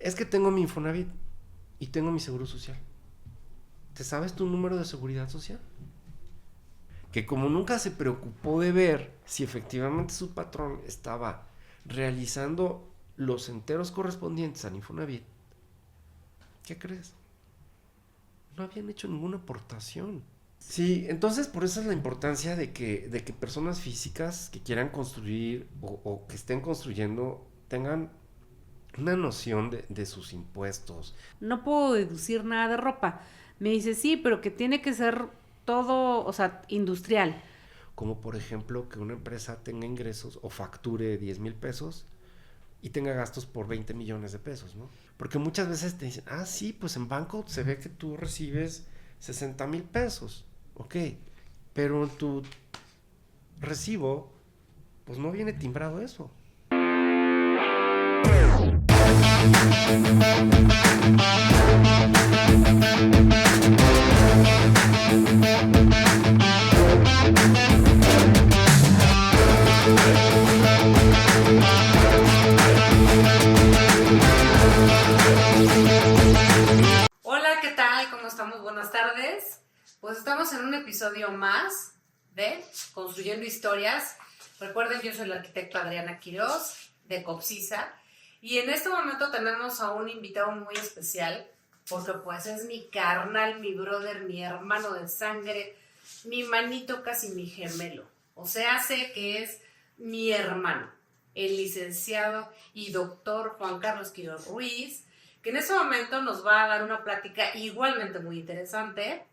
Es que tengo mi Infonavit y tengo mi seguro social. ¿Te sabes tu número de seguridad social? Que como nunca se preocupó de ver si efectivamente su patrón estaba realizando los enteros correspondientes al Infonavit, ¿qué crees? No habían hecho ninguna aportación. Sí, entonces por eso es la importancia de que personas físicas que quieran construir o que estén construyendo tengan una noción de sus impuestos. No puedo deducir nada de ropa. Me dice, sí, pero que tiene que ser todo, o sea, industrial. Como por ejemplo que una empresa tenga ingresos o facture 10,000 pesos y tenga gastos por 20 millones de pesos, ¿no? Porque muchas veces te dicen, ah, sí, pues en banco se ve que tú recibes 60,000 pesos, ok, pero en tu recibo, pues no viene timbrado eso. Hola, ¿qué tal? ¿Cómo estamos? Buenas tardes. Pues estamos en un episodio más de Construyendo Historias. Recuerden, yo soy la arquitecta Adriana Quiroz de Copsisa y en este momento tenemos a un invitado muy especial porque pues es mi carnal, mi brother, mi hermano de sangre, mi manito, casi mi gemelo. O sea, sé que es mi hermano, el licenciado y doctor Juan Carlos Quiroz Ruiz, que en este momento nos va a dar una plática igualmente muy interesante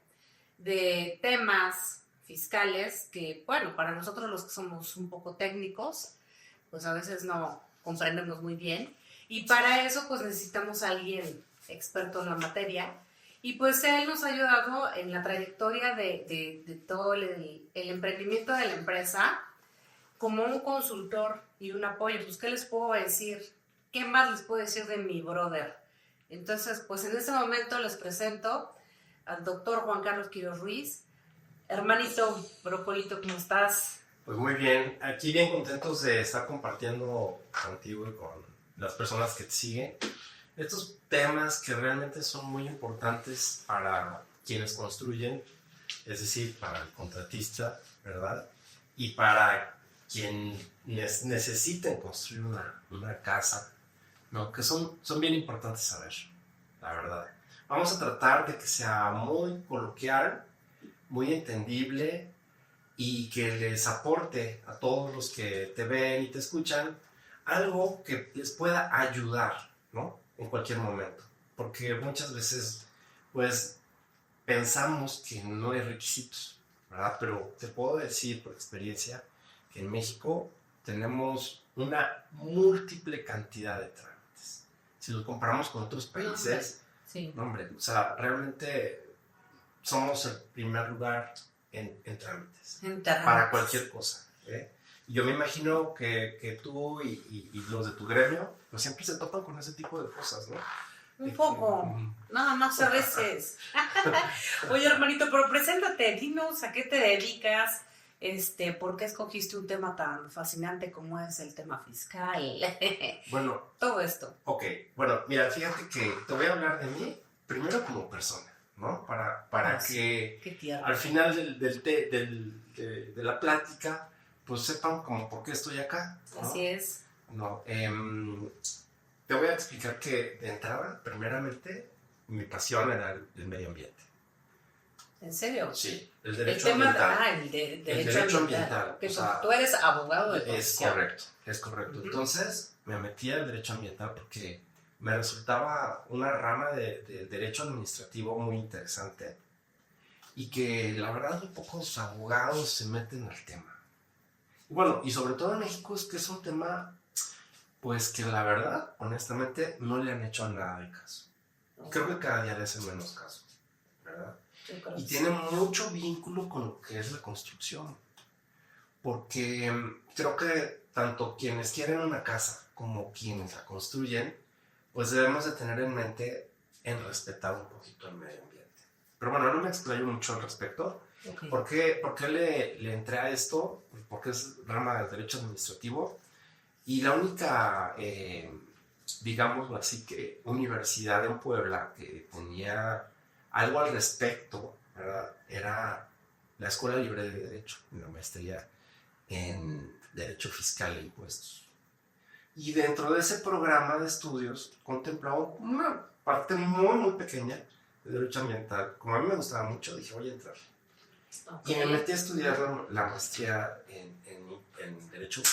de temas fiscales que, bueno, para nosotros los que somos un poco técnicos, pues a veces no comprendemos muy bien. Y para eso, pues necesitamos a alguien experto en la materia. Y pues él nos ha ayudado en la trayectoria de todo el emprendimiento de la empresa como un consultor y un apoyo. Pues, ¿qué les puedo decir? ¿Qué más les puedo decir de mi brother? Entonces, pues en este momento les presento al doctor Juan Carlos Quiroz Ruiz. Hermanito, brocolito, ¿cómo estás? Pues muy bien, aquí bien contentos de estar compartiendo contigo y con las personas que te siguen estos temas que realmente son muy importantes para quienes construyen, es decir, para el contratista, ¿verdad? Y para quienes necesiten construir una casa, ¿no? Que son bien importantes saber, la verdad. Vamos a tratar de que sea muy coloquial, muy entendible y que les aporte a todos los que te ven y te escuchan algo que les pueda ayudar, ¿no? En cualquier momento. Porque muchas veces, pues, pensamos que no hay requisitos, ¿verdad? Pero te puedo decir por experiencia que en México tenemos una múltiple cantidad de trámites. Si lo comparamos con otros países, sí. No, hombre, o sea, realmente somos el primer lugar en trámites. Para cualquier cosa, ¿eh? Yo me imagino que tú y los de tu gremio, pues siempre se topan con ese tipo de cosas, ¿no? Un poco, nada más a veces. Oye, hermanito, pero preséntate, dinos a qué te dedicas, por qué escogiste un tema tan fascinante como es el tema fiscal. Bueno, todo esto. Ok, bueno, mira, fíjate que te voy a hablar de mí primero como persona, ¿no? Para que al final de la plática, pues sepan como por qué estoy acá, ¿no? Así es. No, te voy a explicar que de entrada, primeramente, mi pasión era el medio ambiente. ¿En serio? Sí, el derecho ambiental. El derecho ambiental. O sea, tú eres abogado de profesión. Es correcto. Entonces, me metí al derecho ambiental porque me resultaba una rama de derecho administrativo muy interesante y que la verdad muy pocos abogados se meten al tema. Bueno, y sobre todo en México es que es un tema, pues que la verdad, honestamente, no le han hecho nada de caso. Creo que cada día le hacen menos caso, ¿verdad? Y tiene mucho vínculo con lo que es la construcción, porque creo que tanto quienes quieren una casa como quienes la construyen, pues debemos de tener en mente en respetar un poquito el medio ambiente. Pero bueno, no me explayo mucho al respecto. Okay. ¿Por qué le entré a esto? Porque es rama del derecho administrativo y la única digámoslo así, que universidad en Puebla que tenía algo al respecto, ¿verdad? Era la Escuela Libre de Derecho, una maestría en Derecho Fiscal e Impuestos. Y dentro de ese programa de estudios contemplaba una parte muy pequeña de Derecho Ambiental. Como a mí me gustaba mucho, dije, voy a entrar. Okay. Y me metí a estudiar la maestría en Derecho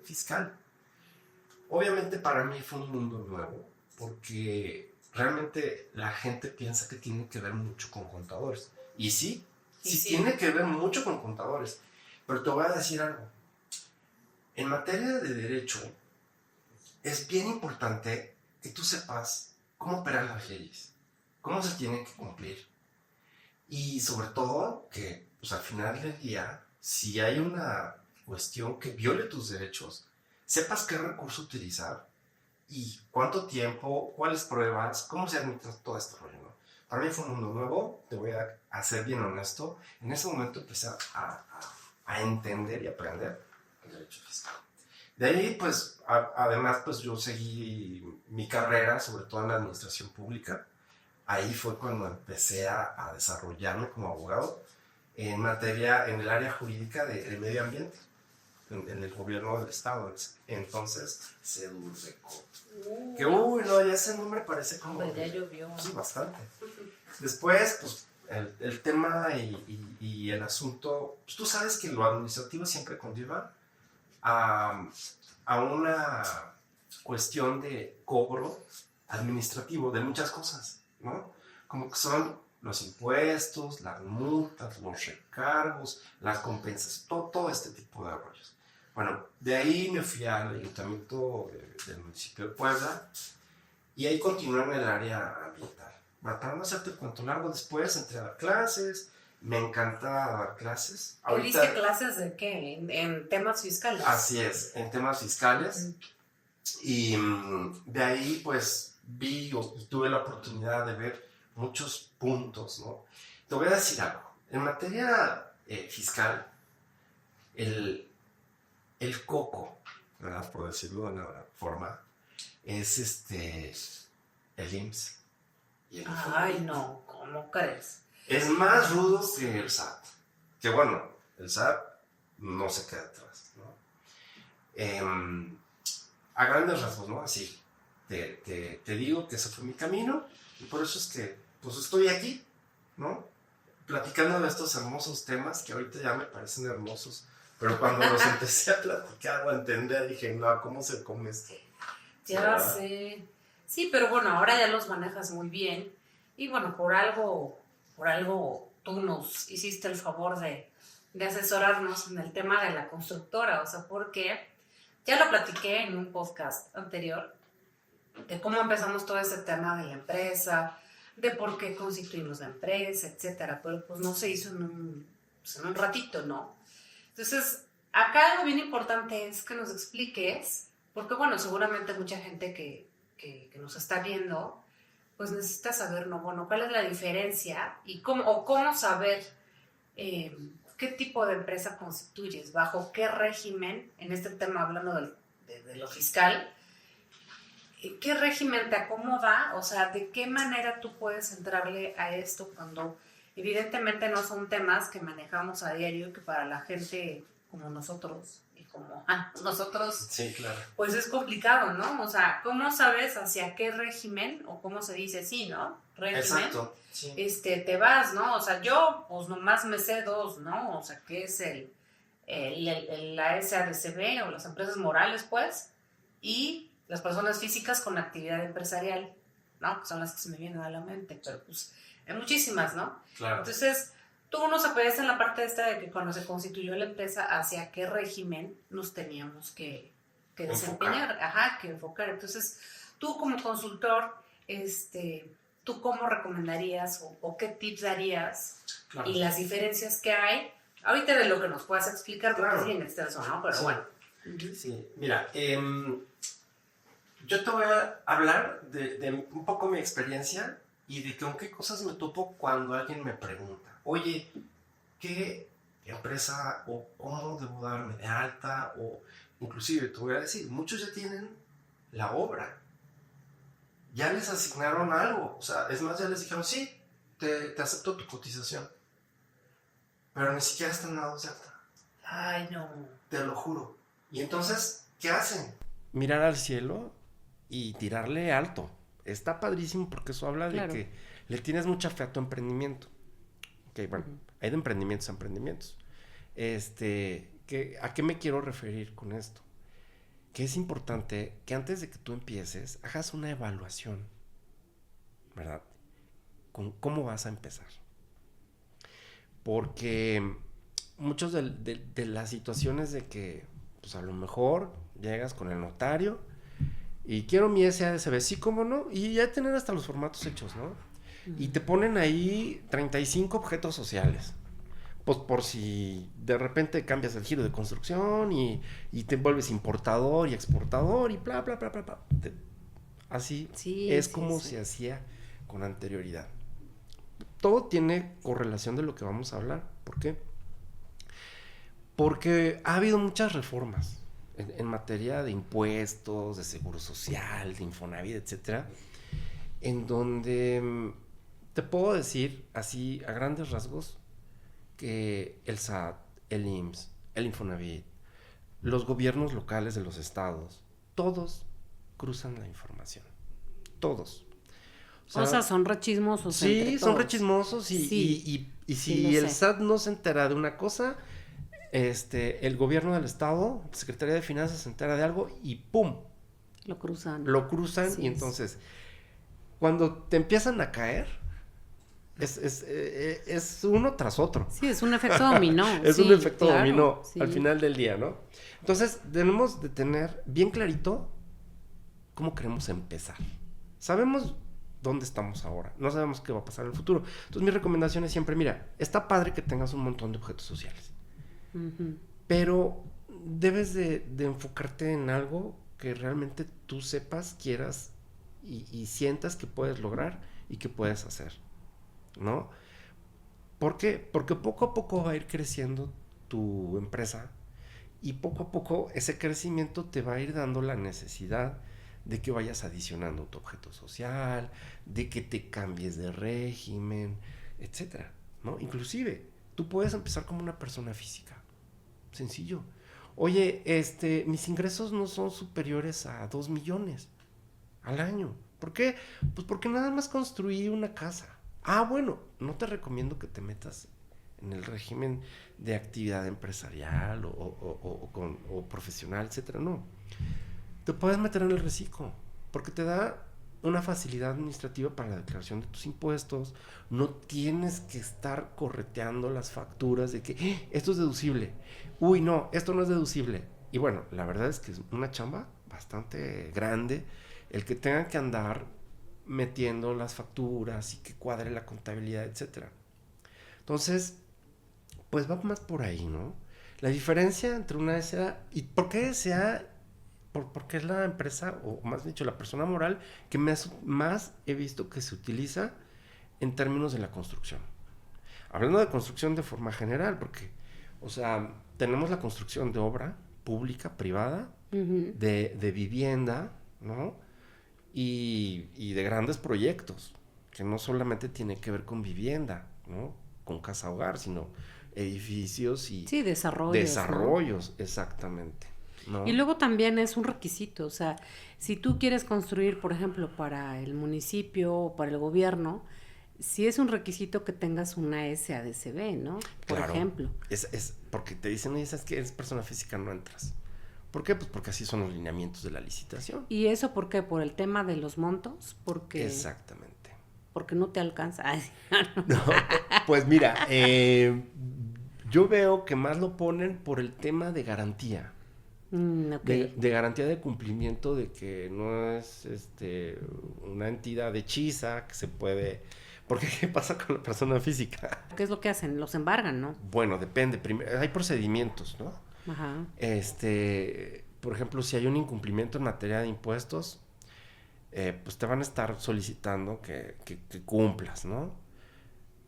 Fiscal. Obviamente para mí fue un mundo nuevo, porque realmente la gente piensa que tiene que ver mucho con contadores. Y sí tiene que ver mucho con contadores. Pero te voy a decir algo. En materia de derecho, es bien importante que tú sepas cómo operan las leyes, cómo se tienen que cumplir. Y sobre todo que, pues, al final del día, si hay una cuestión que viole tus derechos, sepas qué recurso utilizar y cuánto tiempo, cuáles pruebas, cómo se administra todo este rollo, ¿no? Para mí fue un mundo nuevo, te voy a ser bien honesto. En ese momento empecé a entender y aprender el derecho fiscal. De ahí, pues, además, pues yo seguí mi carrera, sobre todo en la administración pública. Ahí fue cuando empecé a desarrollarme como abogado en materia, en el área jurídica del medio ambiente, en el gobierno del estado. Entonces, Sedurreco. Que, no, ya ese nombre parece como... ya llovió. Sí, bastante. Después, pues, el tema y el asunto, pues tú sabes que lo administrativo siempre conlleva a una cuestión de cobro administrativo de muchas cosas, ¿no? Como que son los impuestos, las multas, los recargos, las compensas, todo este tipo de rollos. Bueno, de ahí me fui al ayuntamiento del municipio de Puebla y ahí continué en el área ambiental. Bueno, para no hacerte el cuento largo, después entré a dar clases. Me encanta dar clases. ¿Diste clases de qué? ¿En temas fiscales? Así es, en temas fiscales. Y de ahí, pues, vi y tuve la oportunidad de ver muchos puntos, ¿no? Te voy a decir algo. En materia fiscal, el coco, ¿verdad? Por decirlo de una forma, es el IMSS. Y el Ay, no, ¿cómo crees? Es más rudo que el SAT. Que bueno, el SAT no se queda atrás, ¿no? A grandes rasgos, ¿no? Así, te digo que ese fue mi camino y por eso es que, pues, estoy aquí, ¿no? Platicando de estos hermosos temas que ahorita ya me parecen hermosos, pero cuando los empecé a platicar o a entender, dije, no, ¿cómo se come esto? Ya sé. Sí, pero bueno, ahora ya los manejas muy bien y bueno, por algo tú nos hiciste el favor de asesorarnos en el tema de la constructora, o sea, porque ya lo platiqué en un podcast anterior, de cómo empezamos todo ese tema de la empresa, de por qué constituimos la empresa, etcétera, pero pues no se hizo en un ratito, ¿no? Entonces, acá algo bien importante es que nos expliques, porque bueno, seguramente mucha gente que nos está viendo, pues necesita saber, ¿no? Bueno, ¿cuál es la diferencia? Y cómo saber qué tipo de empresa constituyes, bajo qué régimen, en este tema hablando de lo fiscal, qué régimen te acomoda, o sea, de qué manera tú puedes entrarle a esto cuando evidentemente no son temas que manejamos a diario, que para la gente como nosotros y como nosotros, sí, claro, pues es complicado, ¿no? O sea, ¿cómo sabes hacia qué régimen, o cómo se dice, sí, ¿no? Régimen. Exacto, sí. Te vas, ¿no? O sea, yo pues nomás me sé dos, ¿no? O sea, que es la SADCB o las empresas morales, pues, y las personas físicas con actividad empresarial, ¿no? Que son las que se me vienen a la mente, pero pues hay muchísimas, ¿no? Claro. Entonces, tú nos apoyaste en la parte esta de que cuando se constituyó la empresa, hacia qué régimen nos teníamos que desempeñar, que enfocar. Entonces, tú como consultor, ¿tú cómo recomendarías o qué tips darías? Claro. Y las diferencias que hay, ahorita de lo que nos puedas explicar, porque es bien extenso, ¿no? Pero sí. Bueno. Sí, mira, yo te voy a hablar de un poco mi experiencia y de con qué cosas me topo cuando alguien me pregunta, oye, ¿qué empresa o cómo debo darme de alta? O inclusive te voy a decir, muchos ya tienen la obra, ya les asignaron algo. O sea, es más, ya les dijeron, sí, te acepto tu cotización. Pero ni siquiera están dados de alta. Ay, no. Te lo juro. Y entonces, ¿qué hacen? Mirar al cielo y tirarle alto. Está padrísimo porque eso habla Claro. de que le tienes mucha fe a tu emprendimiento. Ok, bueno, hay de emprendimientos a emprendimientos. ¿A qué me quiero referir con esto? Que es importante que antes de que tú empieces, hagas una evaluación, ¿verdad? Con cómo vas a empezar. Porque muchas de las situaciones de que, pues a lo mejor llegas con el notario y quiero mi SADCB, sí, cómo no, y ya tener hasta los formatos hechos, ¿no? Y te ponen ahí 35 objetos sociales. Pues por si de repente cambias el giro de construcción y te vuelves importador y exportador y bla, bla, bla, bla, bla. Así Sí, es sí, como sí. se hacía con anterioridad. Todo tiene correlación de lo que vamos a hablar. ¿Por qué? Porque ha habido muchas reformas en materia de impuestos, de seguro social, de Infonavit, etcétera, en donde te puedo decir así a grandes rasgos que el SAT, el IMSS, el Infonavit, los gobiernos locales de los todos cruzan la información. Todos. O sea, son rechismosos sí, entre son todos. rechismosos Sí, y sí si lo el sé. SAT no se entera de una cosa, el gobierno del estado, Secretaría de Finanzas se entera de algo y ¡pum! Lo cruzan. Lo cruzan Así y es. entonces cuando te empiezan a caer es uno tras otro. Sí, es un efecto dominó. Es sí, un efecto claro, dominó sí. al final del día, ¿no? Entonces debemos de tener bien clarito cómo queremos empezar. Sabemos dónde estamos ahora, no sabemos qué va a pasar en el futuro. Entonces mi recomendación es siempre, mira, está padre que tengas un montón de objetos sociales, Ujú. pero debes de enfocarte en algo que realmente tú sepas, quieras y sientas que puedes lograr y que puedes hacer, ¿no? ¿Por qué? Porque poco a poco va a ir creciendo tu empresa y poco a poco ese crecimiento te va a ir dando la necesidad de que vayas adicionando tu objeto social, de que te cambies de régimen, etcétera, ¿no? Inclusive, tú puedes empezar como una persona física. Sencillo. Oye, mis ingresos no son superiores a 2 millones al año. ¿Por qué? Pues porque nada más construí una casa. Ah, bueno, no te recomiendo que te metas en el régimen de actividad empresarial o profesional, etcétera. No. Te puedes meter en el reciclo porque te da una facilidad administrativa para la declaración de tus impuestos. No tienes que estar correteando las facturas de que esto es deducible. Uy, no, esto no es deducible. Y bueno, la verdad es que es una chamba bastante grande el que tengan que andar metiendo las facturas y que cuadre la contabilidad, etcétera. Entonces, pues va más por ahí, ¿no? La diferencia entre una SA y ¿por qué SA? Porque es la empresa, o más dicho, la persona moral que más he visto que se utiliza en términos de la construcción. Hablando de construcción de forma general, porque, o sea, tenemos la construcción de obra pública, privada, Ujú. de vivienda, ¿no? Y de grandes proyectos, que no solamente tiene que ver con vivienda, ¿no? Con casa hogar, sino edificios y Sí, desarrollos. desarrollos, exactamente. ¿No? Y luego también es un requisito, o sea, si tú quieres construir, por ejemplo, para el municipio o para el gobierno, sí es un requisito que tengas una SADCB, ¿no? Por Claro, ejemplo. es porque te dicen, oye, ¿sabes qué? Eres persona física, no entras. ¿Por qué? Pues porque así son los lineamientos de la licitación. ¿Y eso por qué? ¿Por el tema de los montos? Exactamente. Porque no te alcanza. Ay, No, pues mira, yo veo que más lo ponen por el tema de garantía. ok. De garantía de cumplimiento de que no es una entidad hechiza que se puede... Porque ¿qué pasa con la persona física? ¿Qué es lo que hacen? Los embargan, ¿no? Bueno, depende. Hay procedimientos, ¿no? Ajá. Por ejemplo, si hay un incumplimiento en materia de impuestos, pues te van a estar solicitando que cumplas, ¿no?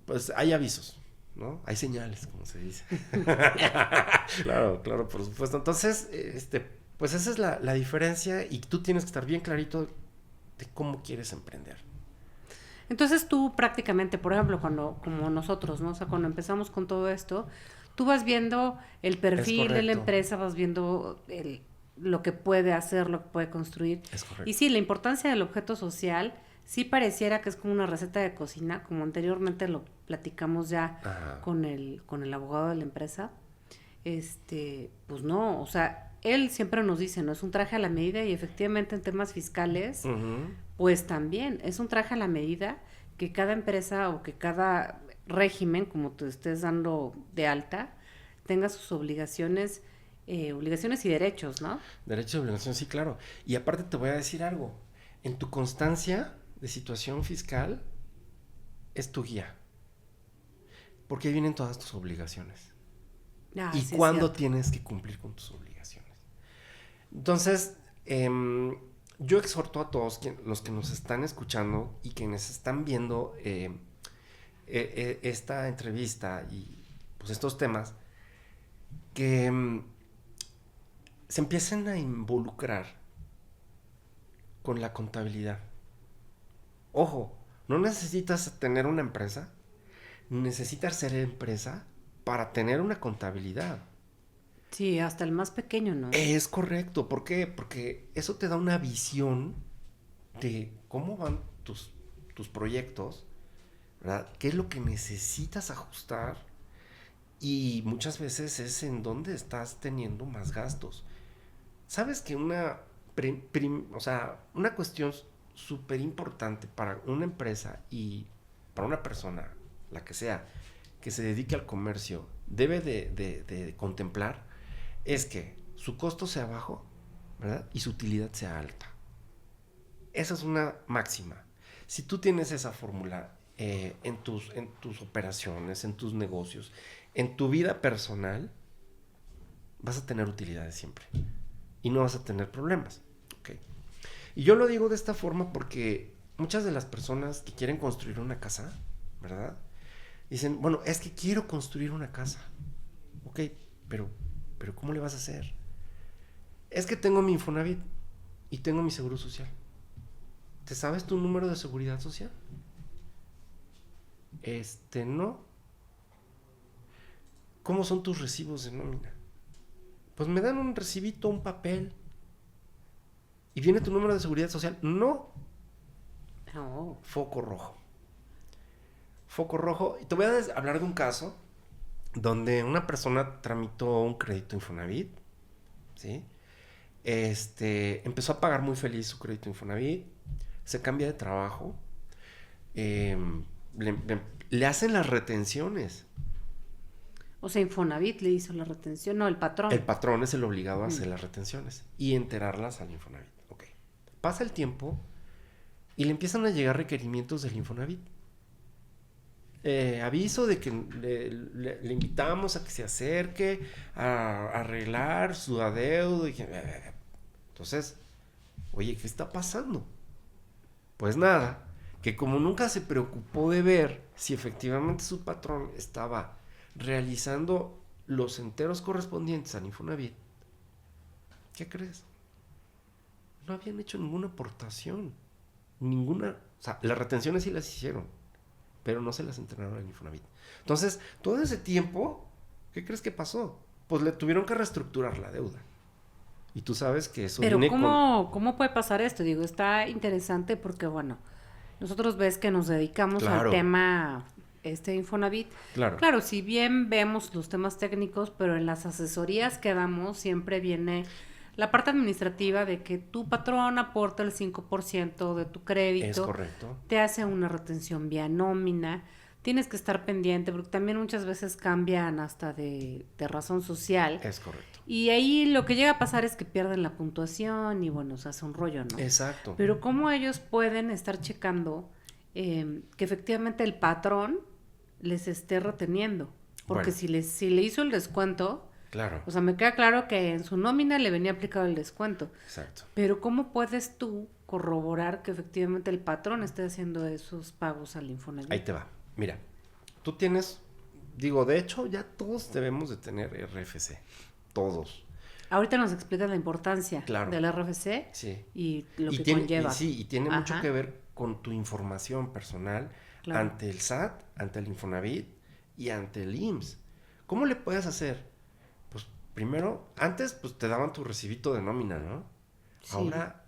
Pues hay avisos, ¿no? Hay señales, como se dice. Claro, claro, por supuesto. Entonces, pues esa es la diferencia y tú tienes que estar bien clarito de cómo quieres emprender. Entonces tú prácticamente, por ejemplo, como nosotros, ¿no? O sea, cuando empezamos con todo esto, tú vas viendo el perfil de la empresa, vas viendo lo que puede hacer, lo que puede construir. Es correcto. Y sí, la importancia del objeto social, sí pareciera que es como una receta de cocina, como anteriormente lo platicamos ya con el abogado de la empresa. Pues no, o sea, él siempre nos dice, no es un traje a la medida, y efectivamente en temas fiscales, pues también es un traje a la medida que cada empresa o que cada régimen, como tú estés dando de alta, tenga sus obligaciones y derechos, ¿no? Derechos y obligaciones, sí, claro. Y aparte te voy a decir algo, en tu constancia de situación fiscal es tu guía, porque ahí vienen todas tus obligaciones. Y Sí, cuándo tienes que cumplir con tus obligaciones. Entonces, yo exhorto a todos los que nos están escuchando y quienes están viendo esta entrevista y pues estos temas, que se empiecen a involucrar con la contabilidad. Ojo, no necesitas tener una empresa, necesitas ser empresa para tener una contabilidad. Sí, hasta el más pequeño, ¿no? Es correcto. ¿Por qué? Porque eso te da una visión de cómo van tus proyectos, ¿verdad? ¿Qué es lo que necesitas ajustar? Y muchas veces es en dónde estás teniendo más gastos. ¿Sabes que una cuestión súper importante para una empresa y para una persona, la que sea, que se dedique al comercio, debe de contemplar es que su costo sea bajo, ¿verdad? Y su utilidad sea alta. Esa es una máxima. Si tú tienes esa fórmula en tus operaciones, en tus negocios, en tu vida personal, vas a tener utilidades siempre. Y no vas a tener problemas. ¿Okay? Y yo lo digo de esta forma porque muchas de las personas que quieren construir una casa, ¿verdad? Dicen, bueno, es que quiero construir una casa. Ok, pero ¿cómo le vas a hacer? Es que tengo mi Infonavit y tengo mi seguro social. ¿Te sabes tu número de seguridad social? No. ¿Cómo son tus recibos de nómina? Pues me dan un recibito, un papel. ¿Y viene tu número de seguridad social? No. Oh. Foco rojo. Foco rojo. Y te voy a hablar de un caso donde una persona tramitó un crédito Infonavit, ¿sí? Empezó a pagar muy feliz su crédito Infonavit, se cambia de trabajo, le hacen las retenciones. O sea, Infonavit le hizo la retención, no, el patrón. El patrón es el obligado a hacer las retenciones y enterarlas al Infonavit. Ok. Pasa el tiempo y le empiezan a llegar requerimientos del Infonavit. Aviso de que le invitamos a que se acerque a arreglar su adeudo. Entonces, oye, ¿qué está pasando? Pues nada, que como nunca se preocupó de ver si efectivamente su patrón estaba realizando los enteros correspondientes al Infonavit, ¿qué crees? No habían hecho ninguna aportación. O sea, las retenciones sí las hicieron, pero no se las entregaron al Infonavit. Entonces, todo ese tiempo, ¿qué crees que pasó? Pues le tuvieron que reestructurar la deuda. Y tú sabes que eso Pero viene ¿cómo puede pasar esto? Digo, está interesante porque, bueno, nosotros ves que nos dedicamos al tema Infonavit. Claro, si bien vemos los temas técnicos, pero en las asesorías que damos siempre viene la parte administrativa de que tu patrón aporta el 5% de tu crédito. Es correcto. Te hace una retención vía nómina. Tienes que estar pendiente porque también muchas veces cambian hasta de razón social. Es correcto. Y ahí lo que llega a pasar es que pierden la puntuación y bueno, se hace un rollo, ¿no? Exacto. Pero ¿cómo ellos pueden estar checando que efectivamente el patrón les esté reteniendo? Porque Bueno. si le hizo el descuento... Claro. O sea, me queda claro que en su nómina le venía aplicado el descuento. Exacto. Pero ¿cómo puedes tú corroborar que efectivamente el patrón esté haciendo esos pagos al Infonavit? Ahí te va. Mira, tú tienes, de hecho ya todos debemos de tener RFC. Todos. Ahorita nos explicas la importancia Claro. del RFC Sí. y lo que tiene, conlleva. y tiene mucho Ajá. que ver con tu información personal Claro. ante el SAT, ante el Infonavit y ante el IMSS. ¿Cómo le puedes hacer? Pues primero, antes pues te daban tu recibito de nómina, ¿no? Sí. Ahora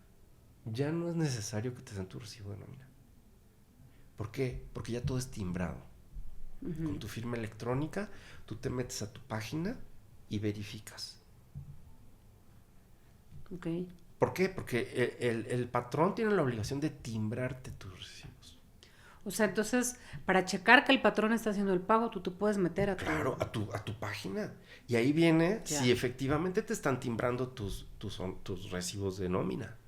ya no es necesario que te den tu recibo de nómina. ¿Por qué? Porque ya todo es timbrado. Ujú. Con tu firma electrónica, tú te metes a tu página y verificas. Ok. ¿Por qué? Porque el patrón tiene la obligación de timbrarte tus recibos. O sea, entonces, para checar que el patrón está haciendo el pago, tú te puedes meter a tu... Claro, a tu página. Y ahí viene Ya. si efectivamente te están timbrando tus recibos de nómina,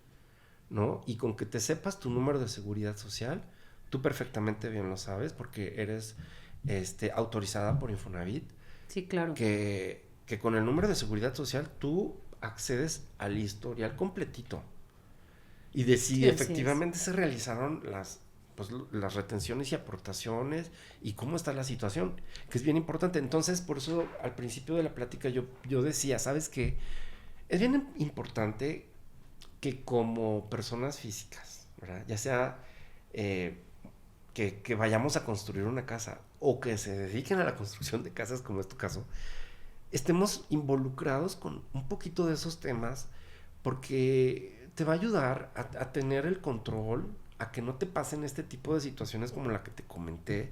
¿no? Y con que te sepas tu número de seguridad social, tú perfectamente bien lo sabes porque eres autorizada por Infonavit, Sí, claro. que con el número de seguridad social tú accedes al historial completito y de si Sí, así es. efectivamente se realizaron las retenciones y aportaciones y cómo está la situación, que es bien importante. Entonces, por eso al principio de la plática yo decía, ¿sabes qué? Es bien importante que como personas físicas, ¿verdad? Ya sea que vayamos a construir una casa o que se dediquen a la construcción de casas, como es tu caso, estemos involucrados con un poquito de esos temas porque te va a ayudar a tener el control, a que no te pasen este tipo de situaciones como la que te comenté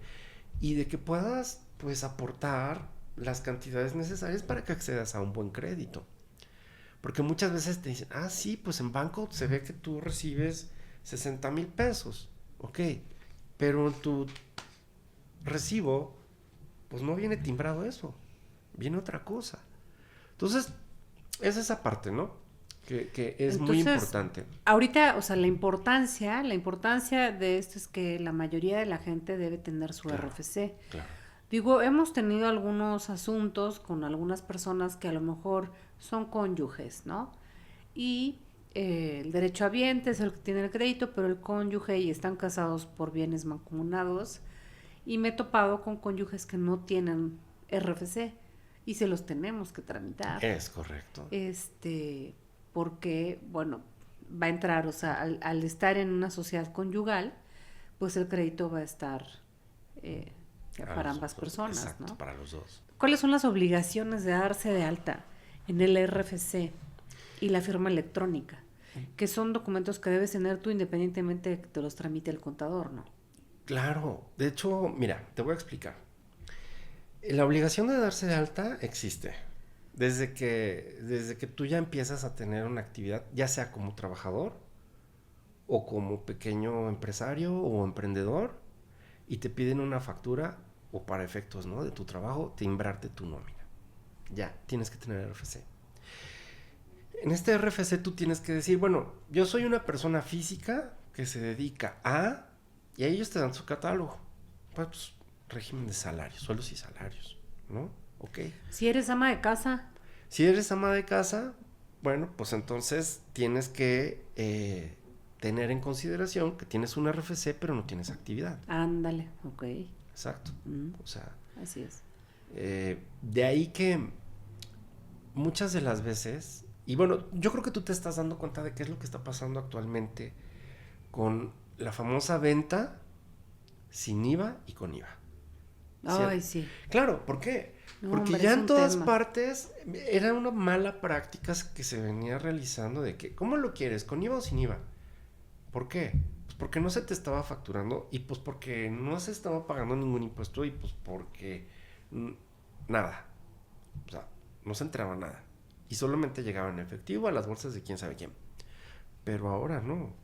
y de que puedas pues aportar las cantidades necesarias para que accedas a un buen crédito. Porque muchas veces te dicen, sí, pues en banco se ve que tú recibes 60,000 pesos, ok, pero en tu recibo pues no viene timbrado eso, viene otra cosa. Entonces, es esa parte, ¿no? Que es muy importante. Ahorita, o sea, la importancia de esto es que la mayoría de la gente debe tener su Claro, RFC. Claro. Digo, hemos tenido algunos asuntos con algunas personas que a lo mejor son cónyuges, ¿no? Y el derechohabiente es el que tiene el crédito, pero el cónyuge y están casados por bienes mancomunados. Y me he topado con cónyuges que no tienen RFC y se los tenemos que tramitar. Es correcto. Porque, bueno, va a entrar, o sea, al estar en una sociedad conyugal, pues el crédito va a estar para ambas personas, exacto, ¿no? para los dos. ¿Cuáles son las obligaciones de darse de alta en el RFC y la firma electrónica? Que son documentos que debes tener tú independientemente de que te los tramite el contador, ¿no? Claro, de hecho, mira, te voy a explicar. La obligación de darse de alta existe. Desde que tú ya empiezas a tener una actividad, ya sea como trabajador o como pequeño empresario o emprendedor, y te piden una factura o para efectos, ¿no?, de tu trabajo, timbrarte tu nómina. Ya, tienes que tener RFC. En este RFC tú tienes que decir, bueno, yo soy una persona física que se dedica a... Y ellos te dan su catálogo. Pues, régimen de salarios, sueldos y salarios, ¿no? Ok. Si eres ama de casa. Si eres ama de casa, bueno, pues entonces tienes que tener en consideración que tienes un RFC, pero no tienes actividad. Ándale, ok. Exacto. O sea, así es. De ahí que muchas de las veces, y bueno, yo creo que tú te estás dando cuenta de qué es lo que está pasando actualmente con la famosa venta sin IVA y con IVA. Ay, sí. Claro, ¿por qué? No, Porque hombre, ya es en un todas tema. partes era una mala práctica que se venía realizando de que, ¿cómo lo quieres? ¿Con IVA o sin IVA? ¿Por qué? Pues porque no se te estaba facturando y pues porque no se estaba pagando ningún impuesto y pues porque nada. O sea, no se entraba nada. Y solamente llegaba en efectivo a las bolsas de quién sabe quién. Pero ahora no.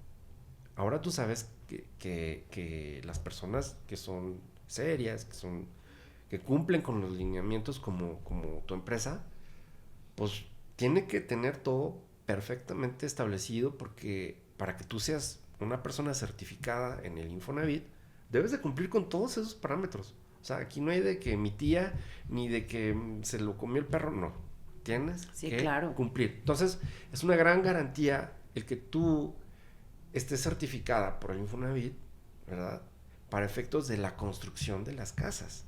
Ahora tú sabes que las personas que son serias, que cumplen con los lineamientos como tu empresa, pues tiene que tener todo perfectamente establecido porque para que tú seas una persona certificada en el Infonavit, debes de cumplir con todos esos parámetros. O sea, aquí no hay de que mi tía, ni de que se lo comió el perro, no. Tienes que cumplir. Entonces, es una gran garantía el que tú esté certificada por el Infonavit, ¿verdad? Para efectos de la construcción de las casas.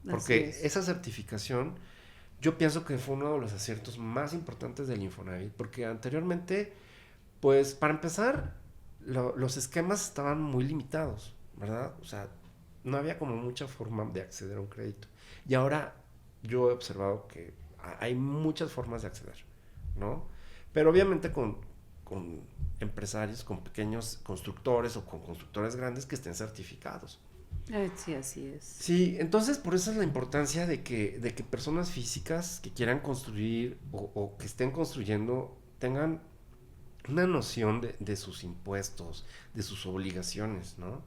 Porque esa certificación yo pienso que fue uno de los aciertos más importantes del Infonavit, porque anteriormente, pues para empezar, los esquemas estaban muy limitados, ¿verdad? O sea, no había como mucha forma de acceder a un crédito. Y ahora yo he observado que hay muchas formas de acceder, ¿no? Pero obviamente con empresarios, con pequeños constructores o con constructores grandes que estén certificados. Sí, así es. Sí, entonces por eso es la importancia de que personas físicas que quieran construir o que estén construyendo tengan una noción de sus impuestos, de sus obligaciones, ¿no?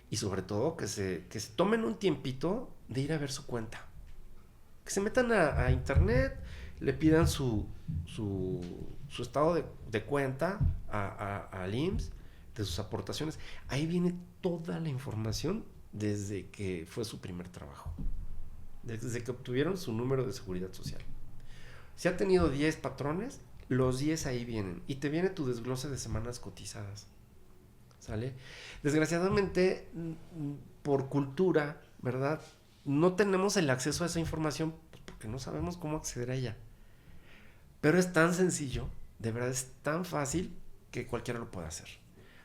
Y sobre todo que se tomen un tiempito de ir a ver su cuenta. Que se metan a internet, le pidan su estado de cuenta al IMSS, de sus aportaciones. Ahí viene toda la información desde que fue su primer trabajo. Desde que obtuvieron su número de seguridad social. Si ha tenido 10 patrones, los 10 ahí vienen. Y te viene tu desglose de semanas cotizadas. ¿Sale? Desgraciadamente, por cultura, ¿verdad? No tenemos el acceso a esa información porque no sabemos cómo acceder a ella. Pero es tan sencillo, de verdad es tan fácil que cualquiera lo puede hacer.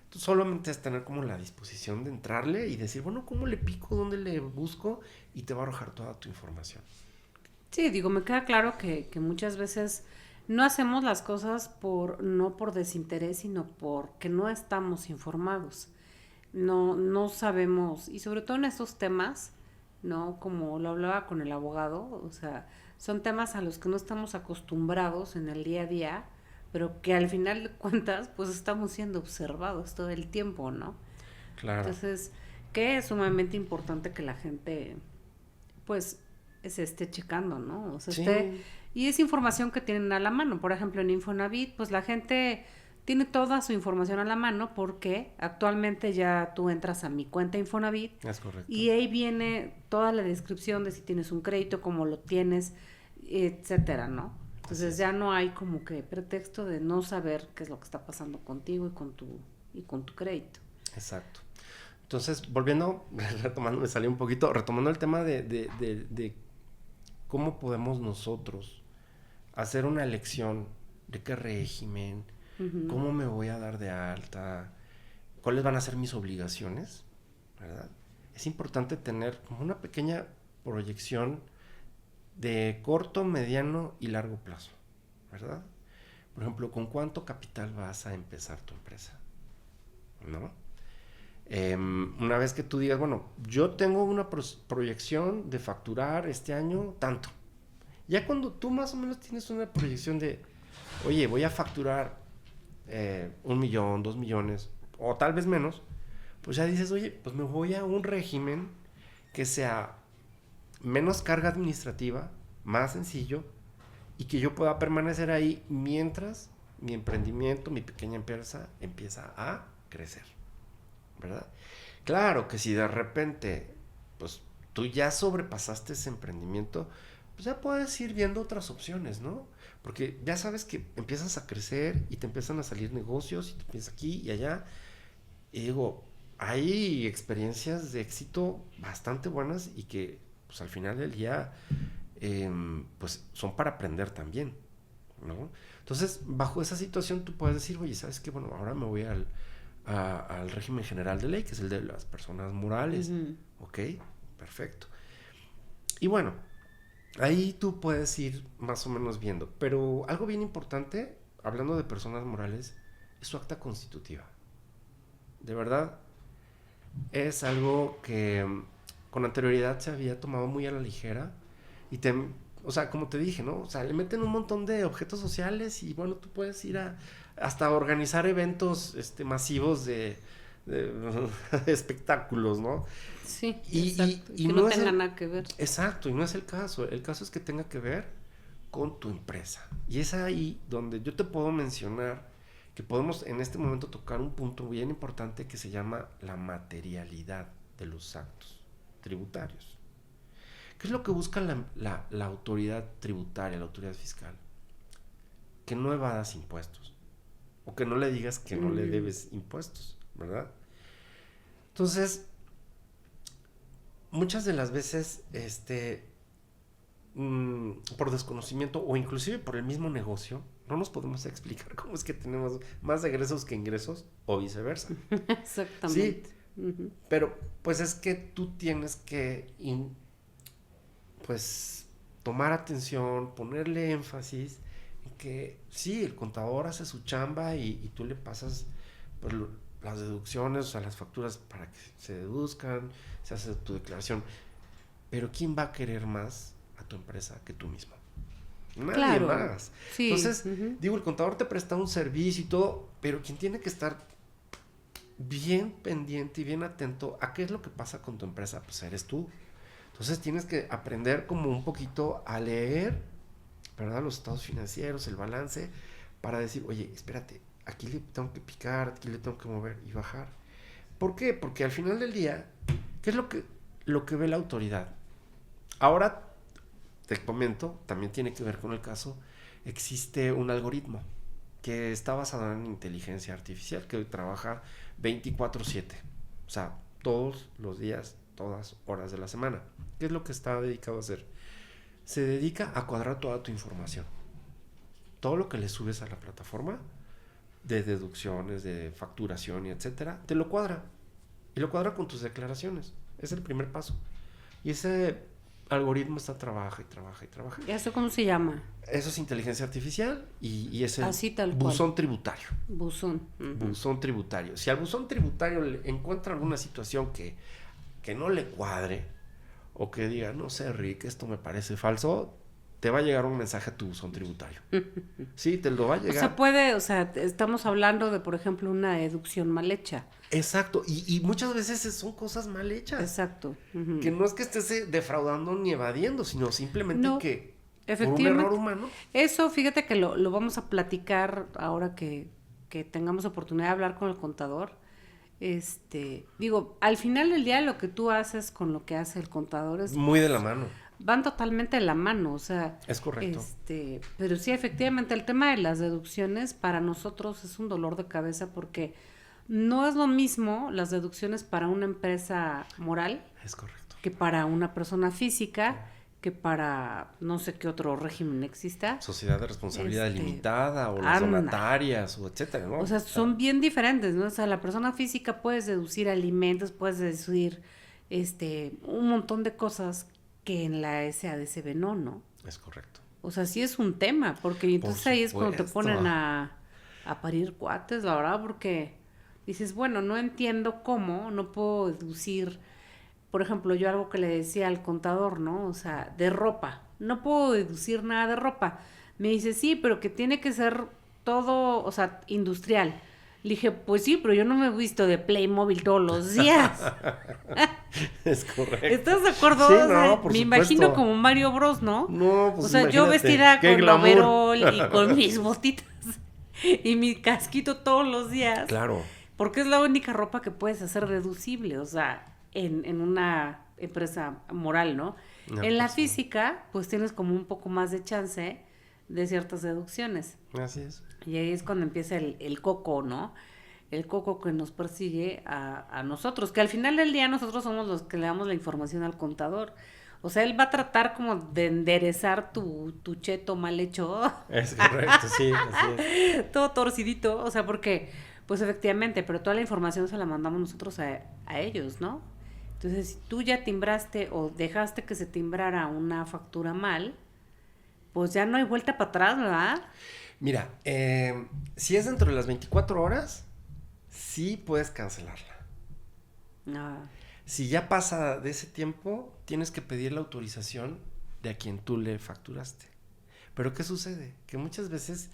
Tú solamente es tener como la disposición de entrarle y decir, bueno, ¿cómo le pico? ¿Dónde le busco? Y te va a arrojar toda tu información. Sí, digo, me queda claro que muchas veces no hacemos las cosas no por desinterés, sino porque no estamos informados. No sabemos, y sobre todo en estos temas, ¿no? Como lo hablaba con el abogado, o sea, son temas a los que no estamos acostumbrados en el día a día, pero que al final de cuentas, pues estamos siendo observados todo el tiempo, ¿no? Claro. Entonces, que es sumamente importante que la gente, pues, se esté checando, ¿no? O sea, Sí. y es información que tienen a la mano. Por ejemplo, en Infonavit, pues la gente tiene toda su información a la mano porque actualmente ya tú entras a mi cuenta Infonavit. Es correcto. Y ahí viene toda la descripción de si tienes un crédito, cómo lo tienes, etcétera, ¿no? Entonces ya no hay como que pretexto de no saber qué es lo que está pasando contigo y con tu crédito. Exacto. Entonces, volviendo, retomando, me salió un poquito, retomando el tema de cómo podemos nosotros hacer una elección de qué régimen, cómo me voy a dar de alta, cuáles van a ser mis obligaciones, ¿verdad? Es importante tener como una pequeña proyección de corto, mediano y largo plazo, ¿verdad? Por ejemplo, ¿con cuánto capital vas a empezar tu empresa? ¿No? Una vez que tú digas, bueno, yo tengo una proyección de facturar este año tanto. Ya cuando tú más o menos tienes una proyección de, oye, voy a facturar 1 millón, 2 millones, o tal vez menos, pues ya dices, oye, pues me voy a un régimen que sea menos carga administrativa, más sencillo, y que yo pueda permanecer ahí mientras mi emprendimiento, mi pequeña empresa empieza a crecer, ¿verdad? Claro que si de repente, pues tú ya sobrepasaste ese emprendimiento, pues ya puedes ir viendo otras opciones, ¿no? Porque ya sabes que empiezas a crecer y te empiezan a salir negocios y te empiezas aquí y allá. Y digo, hay experiencias de éxito bastante buenas y que pues al final del día pues son para aprender también, ¿no? Entonces, bajo esa situación tú puedes decir, oye, ¿sabes qué? Bueno, ahora me voy al régimen general de ley, que es el de las personas morales. Ok, perfecto. Y bueno, ahí tú puedes ir más o menos viendo. Pero algo bien importante, hablando de personas morales, es su acta constitutiva. De verdad, es algo que con anterioridad se había tomado muy a la ligera. Y o sea, como te dije, ¿no? O sea, le meten un montón de objetos sociales y bueno, tú puedes ir hasta organizar eventos masivos de espectáculos, ¿no? Sí, exacto. Y que no tenga nada que ver. Exacto, y no es el caso. El caso es que tenga que ver con tu empresa. Y es ahí donde yo te puedo mencionar que podemos en este momento tocar un punto bien importante que se llama la materialidad de los actos tributarios. ¿Qué es lo que busca la autoridad tributaria, la autoridad fiscal? Que no evadas impuestos. O que no le digas que no le debes impuestos, ¿verdad? Entonces, muchas de las veces, por desconocimiento o inclusive por el mismo negocio, no nos podemos explicar cómo es que tenemos más egresos que ingresos o viceversa. Exactamente. Sí, pero pues es que tú tienes que pues tomar atención, ponerle énfasis en que sí, el contador hace su chamba y tú le pasas pues, las deducciones, o sea, las facturas para que se deduzcan, se hace tu declaración. Pero ¿quién va a querer más a tu empresa que tú mismo? Nadie Claro. más. Sí. Entonces, digo, el contador te presta un servicio y todo, pero quien tiene que estar bien pendiente y bien atento a qué es lo que pasa con tu empresa, pues eres tú. Entonces tienes que aprender como un poquito a leer, ¿verdad? Los estados financieros, el balance, para decir, oye, espérate, aquí le tengo que picar, aquí le tengo que mover y bajar. ¿Por qué? Porque al final del día, ¿qué es lo que ve la autoridad? Ahora, te comento, también tiene que ver con el caso, existe un algoritmo que está basado en inteligencia artificial, que trabaja 24/7, o sea, todos los días, todas horas de la semana. ¿Qué es lo que está dedicado a hacer? Se dedica a cuadrar toda tu información. Todo lo que le subes a la plataforma, de deducciones, de facturación y etcétera, te lo cuadra. Y lo cuadra con tus declaraciones. Es el primer paso. Y ese algoritmo está trabaja y trabaja y trabaja. ¿Y eso cómo se llama? Eso es inteligencia artificial y es el Así tal cual. buzón tributario. Buzón. Buzón tributario. Si al buzón tributario le encuentra alguna situación que no le cuadre o que diga, no sé, Rick, esto me parece falso, te va a llegar un mensaje a tu buzón tributario. Sí, te lo va a llegar. O sea, estamos hablando de, por ejemplo, una deducción mal hecha. Exacto, y muchas veces son cosas mal hechas. Exacto. Que no es que estés defraudando ni evadiendo, sino simplemente que por un efectivamente, error humano. Eso, fíjate que lo vamos a platicar ahora que tengamos oportunidad de hablar con el contador. Digo, al final del día lo que tú haces con lo que hace el contador es Muy de la mano. van totalmente de la mano, o sea, Es correcto. Pero sí, efectivamente, el tema de las deducciones para nosotros es un dolor de cabeza porque no es lo mismo las deducciones para una empresa moral Es correcto. que para una persona física, que para no sé qué otro régimen exista. Sociedad de responsabilidad limitada o las donatarias o etcétera, ¿no? O sea, son bien diferentes, ¿no? O sea, la persona física puedes deducir alimentos, puedes deducir un montón de cosas que en la SADCB no. Es correcto. O sea, sí es un tema, porque entonces ahí es cuando te ponen a parir cuates, la verdad, porque dices, bueno, no entiendo cómo, no puedo deducir, por ejemplo, yo algo que le decía al contador, ¿no? O sea, de ropa, no puedo deducir nada de ropa. Me dice, sí, pero que tiene que ser todo, o sea, industrial. Le dije, pues sí, pero yo no me he visto de Playmobil todos los días. Es correcto. ¿Estás de acuerdo? Sí, o sea, no, por me supuesto. imagino como Mario Bros, ¿no? No, pues o sea, yo imagínate, vestida qué con glamour. overol y con mis botitas y mi casquito todos los días. Claro. Porque es la única ropa que puedes hacer deducible, o sea, en una empresa moral, ¿no? No, en la pues, física, pues tienes como un poco más de chance de ciertas deducciones. Así es. Y ahí es cuando empieza el coco, ¿no? El coco que nos persigue a nosotros, que al final del día nosotros somos los que le damos la información al contador. O sea, él va a tratar como de enderezar tu cheto mal hecho. Es correcto, sí, así es. Todo torcidito, o sea, porque, pues efectivamente, pero toda la información se la mandamos nosotros a ellos, ¿no? Entonces, si tú ya timbraste o dejaste que se timbrara una factura mal, pues ya no hay vuelta para atrás, ¿verdad? Mira, si es dentro de las 24 horas, sí puedes cancelarla. No. Si ya pasa de ese tiempo, tienes que pedir la autorización de a quien tú le facturaste. Pero ¿qué sucede? Que muchas veces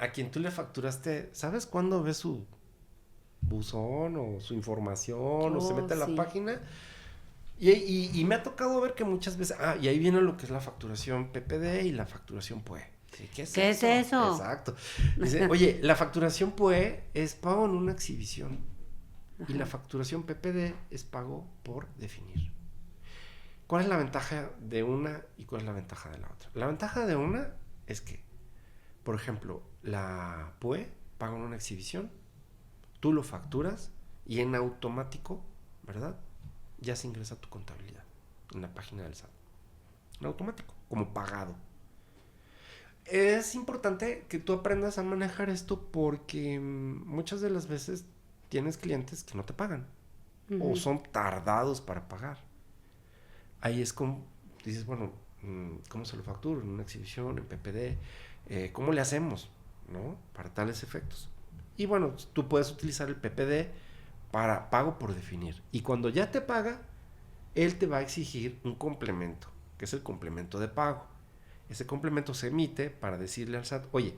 a quien tú le facturaste, ¿sabes cuándo ve su buzón o su información o se mete a la página? Y me ha tocado ver que muchas veces... y ahí viene lo que es la facturación PPD y la facturación PUE. Sí, ¿Qué es eso? Exacto. Dice, oye, la facturación PUE es pago en una exhibición. Ajá. Y la facturación PPD es pago por definir. ¿Cuál es la ventaja de una y cuál es la ventaja de la otra? La ventaja de una es que, por ejemplo, la PUE paga en una exhibición, tú lo facturas y en automático, ¿verdad? Ya se ingresa a tu contabilidad en la página del SAT. En automático. como pagado. Es importante que tú aprendas a manejar esto porque muchas de las veces tienes clientes que no te pagan o son tardados para pagar. Ahí es como dices, bueno, ¿cómo se lo facturo? En una exhibición, en PPD, ¿cómo le hacemos? ¿No? Para tales efectos. Y bueno, tú puedes utilizar el PPD para pago por definir. Y cuando ya te paga, él te va a exigir un complemento, que es el complemento de pago. Ese complemento se emite para decirle al SAT, oye,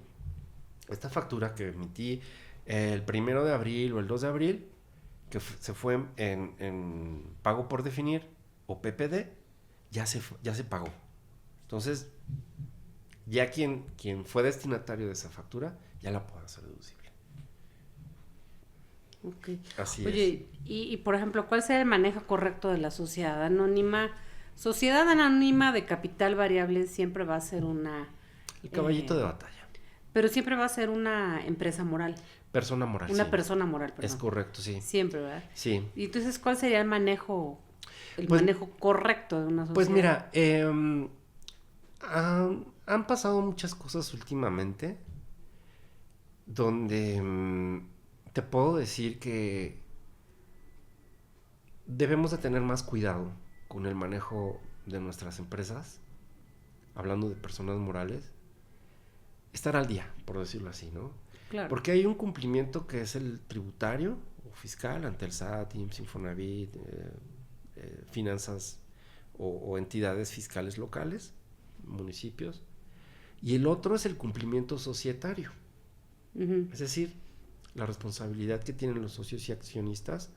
esta factura que emití el 1 de abril o el 2 de abril, que se fue en pago por definir o PPD, ya se pagó. Entonces, ya quien fue destinatario de esa factura, ya la puede hacer deducible. Okay. Así Oye, y por ejemplo, ¿cuál sería el manejo correcto de la sociedad anónima? Sociedad anónima de capital variable siempre va a ser una... El caballito de batalla. Pero siempre va a ser una empresa moral. Persona moral. Una sí. persona moral, perdón. Es correcto, sí. Siempre, ¿verdad? Sí. Y entonces, ¿cuál sería el manejo correcto de una sociedad? Pues mira, han pasado muchas cosas últimamente donde te puedo decir que debemos de tener más cuidado con el manejo de nuestras empresas, hablando de personas morales, estar al día, por decirlo así, ¿no? Claro. Porque hay un cumplimiento que es el tributario o fiscal ante el SAT, IMSS, Infonavit, finanzas o entidades fiscales locales, municipios, y el otro es el cumplimiento societario. Es decir, la responsabilidad que tienen los socios y accionistas,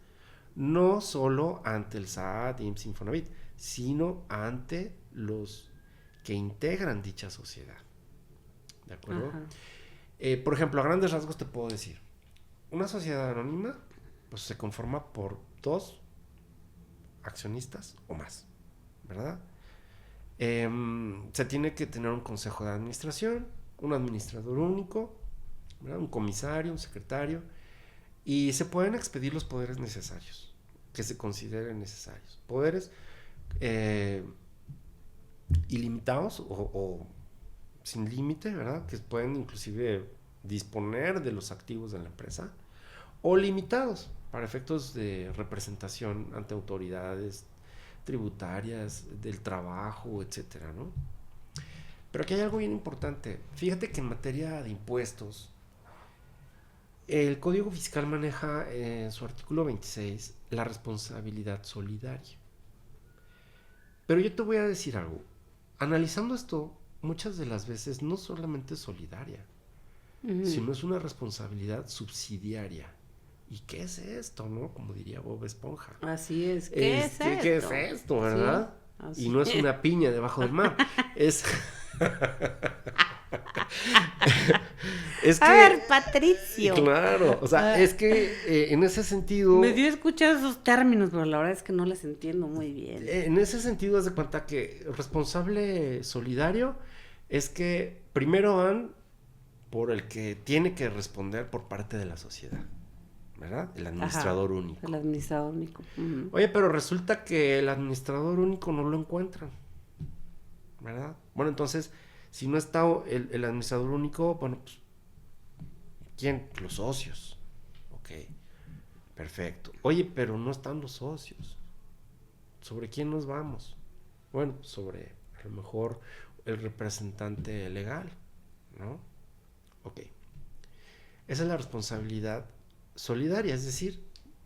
no solo ante el SAT, IMSS, Infonavit, sino ante los que integran dicha sociedad. ¿De acuerdo? Por ejemplo, a grandes rasgos te puedo decir, una sociedad anónima pues se conforma por 2 accionistas o más, ¿verdad? Se tiene que tener un consejo de administración, un administrador único, ¿verdad? Un comisario, un secretario, y se pueden expedir los poderes necesarios, que se consideren necesarios. Poderes ilimitados o sin límite, ¿verdad? Que pueden inclusive disponer de los activos de la empresa, o limitados para efectos de representación ante autoridades tributarias, del trabajo, etcétera, ¿no? Pero aquí hay algo bien importante. Fíjate que en materia de impuestos, el Código Fiscal maneja en su artículo 26 la responsabilidad solidaria. Pero yo te voy a decir algo. Analizando esto, muchas de las veces no solamente es solidaria, sino es una responsabilidad subsidiaria. ¿Y qué es esto, no? Como diría Bob Esponja. Así es. ¿Qué es esto? ¿Qué es esto, verdad? Sí, y no es una piña debajo del mar. Es... es que... A ver, Patricio. Claro, o sea, es que en ese sentido... Me dio escuchar esos términos, pero la verdad es que no les entiendo muy bien. En ese sentido, haz de cuenta que responsable solidario es que primero van por el que tiene que responder por parte de la sociedad, ¿verdad? El administrador único. El administrador único. Oye, pero resulta que el administrador único no lo encuentran, ¿verdad? Bueno, entonces, si no está el administrador único, bueno, pues, ¿quién? Los socios. Ok, perfecto. Oye, pero no están los socios. ¿Sobre quién nos vamos? Bueno, sobre a lo mejor el representante legal, ¿no? Ok. Esa es la responsabilidad solidaria, es decir,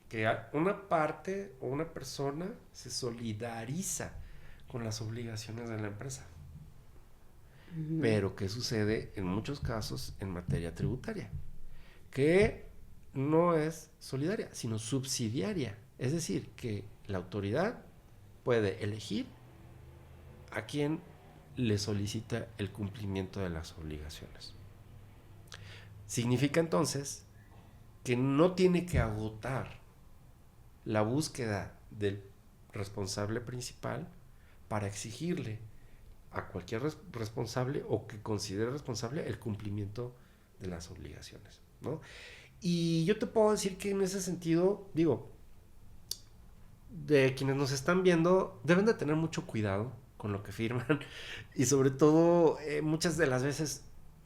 que una parte o una persona se solidariza con las obligaciones de la empresa. Pero ¿qué sucede en muchos casos en materia tributaria? Que no es solidaria, sino subsidiaria. Es decir, que la autoridad puede elegir a quien le solicita el cumplimiento de las obligaciones. Significa entonces que no tiene que agotar la búsqueda del responsable principal para exigirle a cualquier responsable o que considere responsable el cumplimiento de las obligaciones, ¿no? Y yo te puedo decir que en ese sentido, digo, de quienes nos están viendo, deben de tener mucho cuidado con lo que firman. Y sobre todo, muchas de las veces,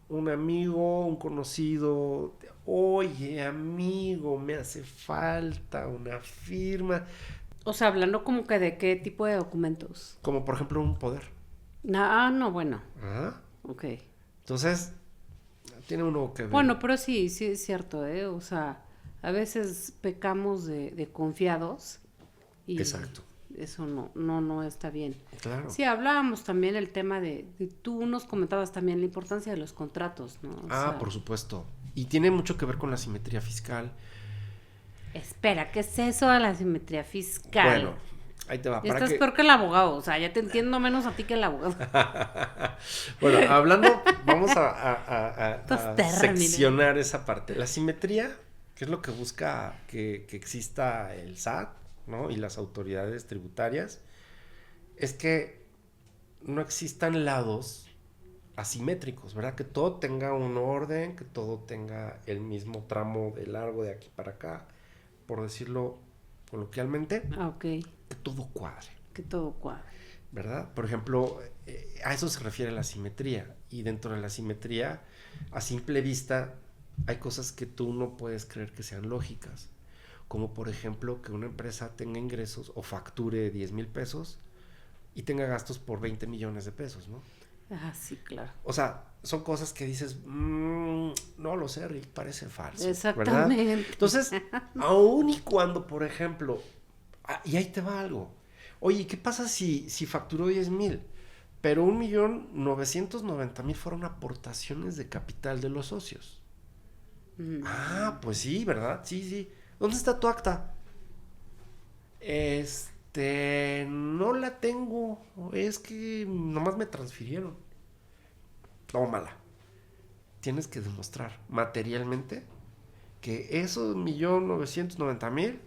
un amigo, un conocido, oye, amigo, me hace falta una firma. O sea, hablando como que de qué tipo de documentos. Como por ejemplo un poder. No, bueno. Ajá. Ok. Entonces, tiene uno que ver. Bueno, pero sí es cierto, ¿eh? O sea, a veces pecamos de confiados y Exacto. eso no está bien. Claro. Sí, hablábamos también el tema tú nos comentabas también la importancia de los contratos, ¿no? O sea, Por supuesto. Y tiene mucho que ver con la simetría fiscal. espera, ¿qué es eso de la simetría fiscal? Bueno, ahí te va. Estás peor que el abogado, o sea, ya te entiendo menos a ti que el abogado. Bueno, hablando, vamos a Estos términos. seccionar esa parte. La simetría, que es lo que busca que exista el SAT, ¿no? Y las autoridades tributarias, es que no existan lados asimétricos, ¿verdad? Que todo tenga un orden, que todo tenga el mismo tramo de largo de aquí para acá, por decirlo coloquialmente, Ok, que todo cuadre. que todo cuadre. ¿Verdad? Por ejemplo, a eso se refiere la simetría. Y dentro de la simetría, a simple vista, hay cosas que tú no puedes creer que sean lógicas. Como por ejemplo, que una empresa tenga ingresos o facture 10,000 pesos y tenga gastos por 20 millones de pesos, ¿no? Sí, claro. O sea, son cosas que dices, no lo sé, Rick, parece falso. Exactamente. ¿Verdad? Entonces, aun y cuando, por ejemplo, y ahí te va algo. Oye, ¿qué pasa si facturó 10,000? Pero 1,990,000 fueron aportaciones de capital de los socios. Pues sí, ¿verdad? Sí. ¿Dónde está tu acta? No la tengo. Es que nomás me transfirieron. Tómala. Tienes que demostrar materialmente que esos 1,990,000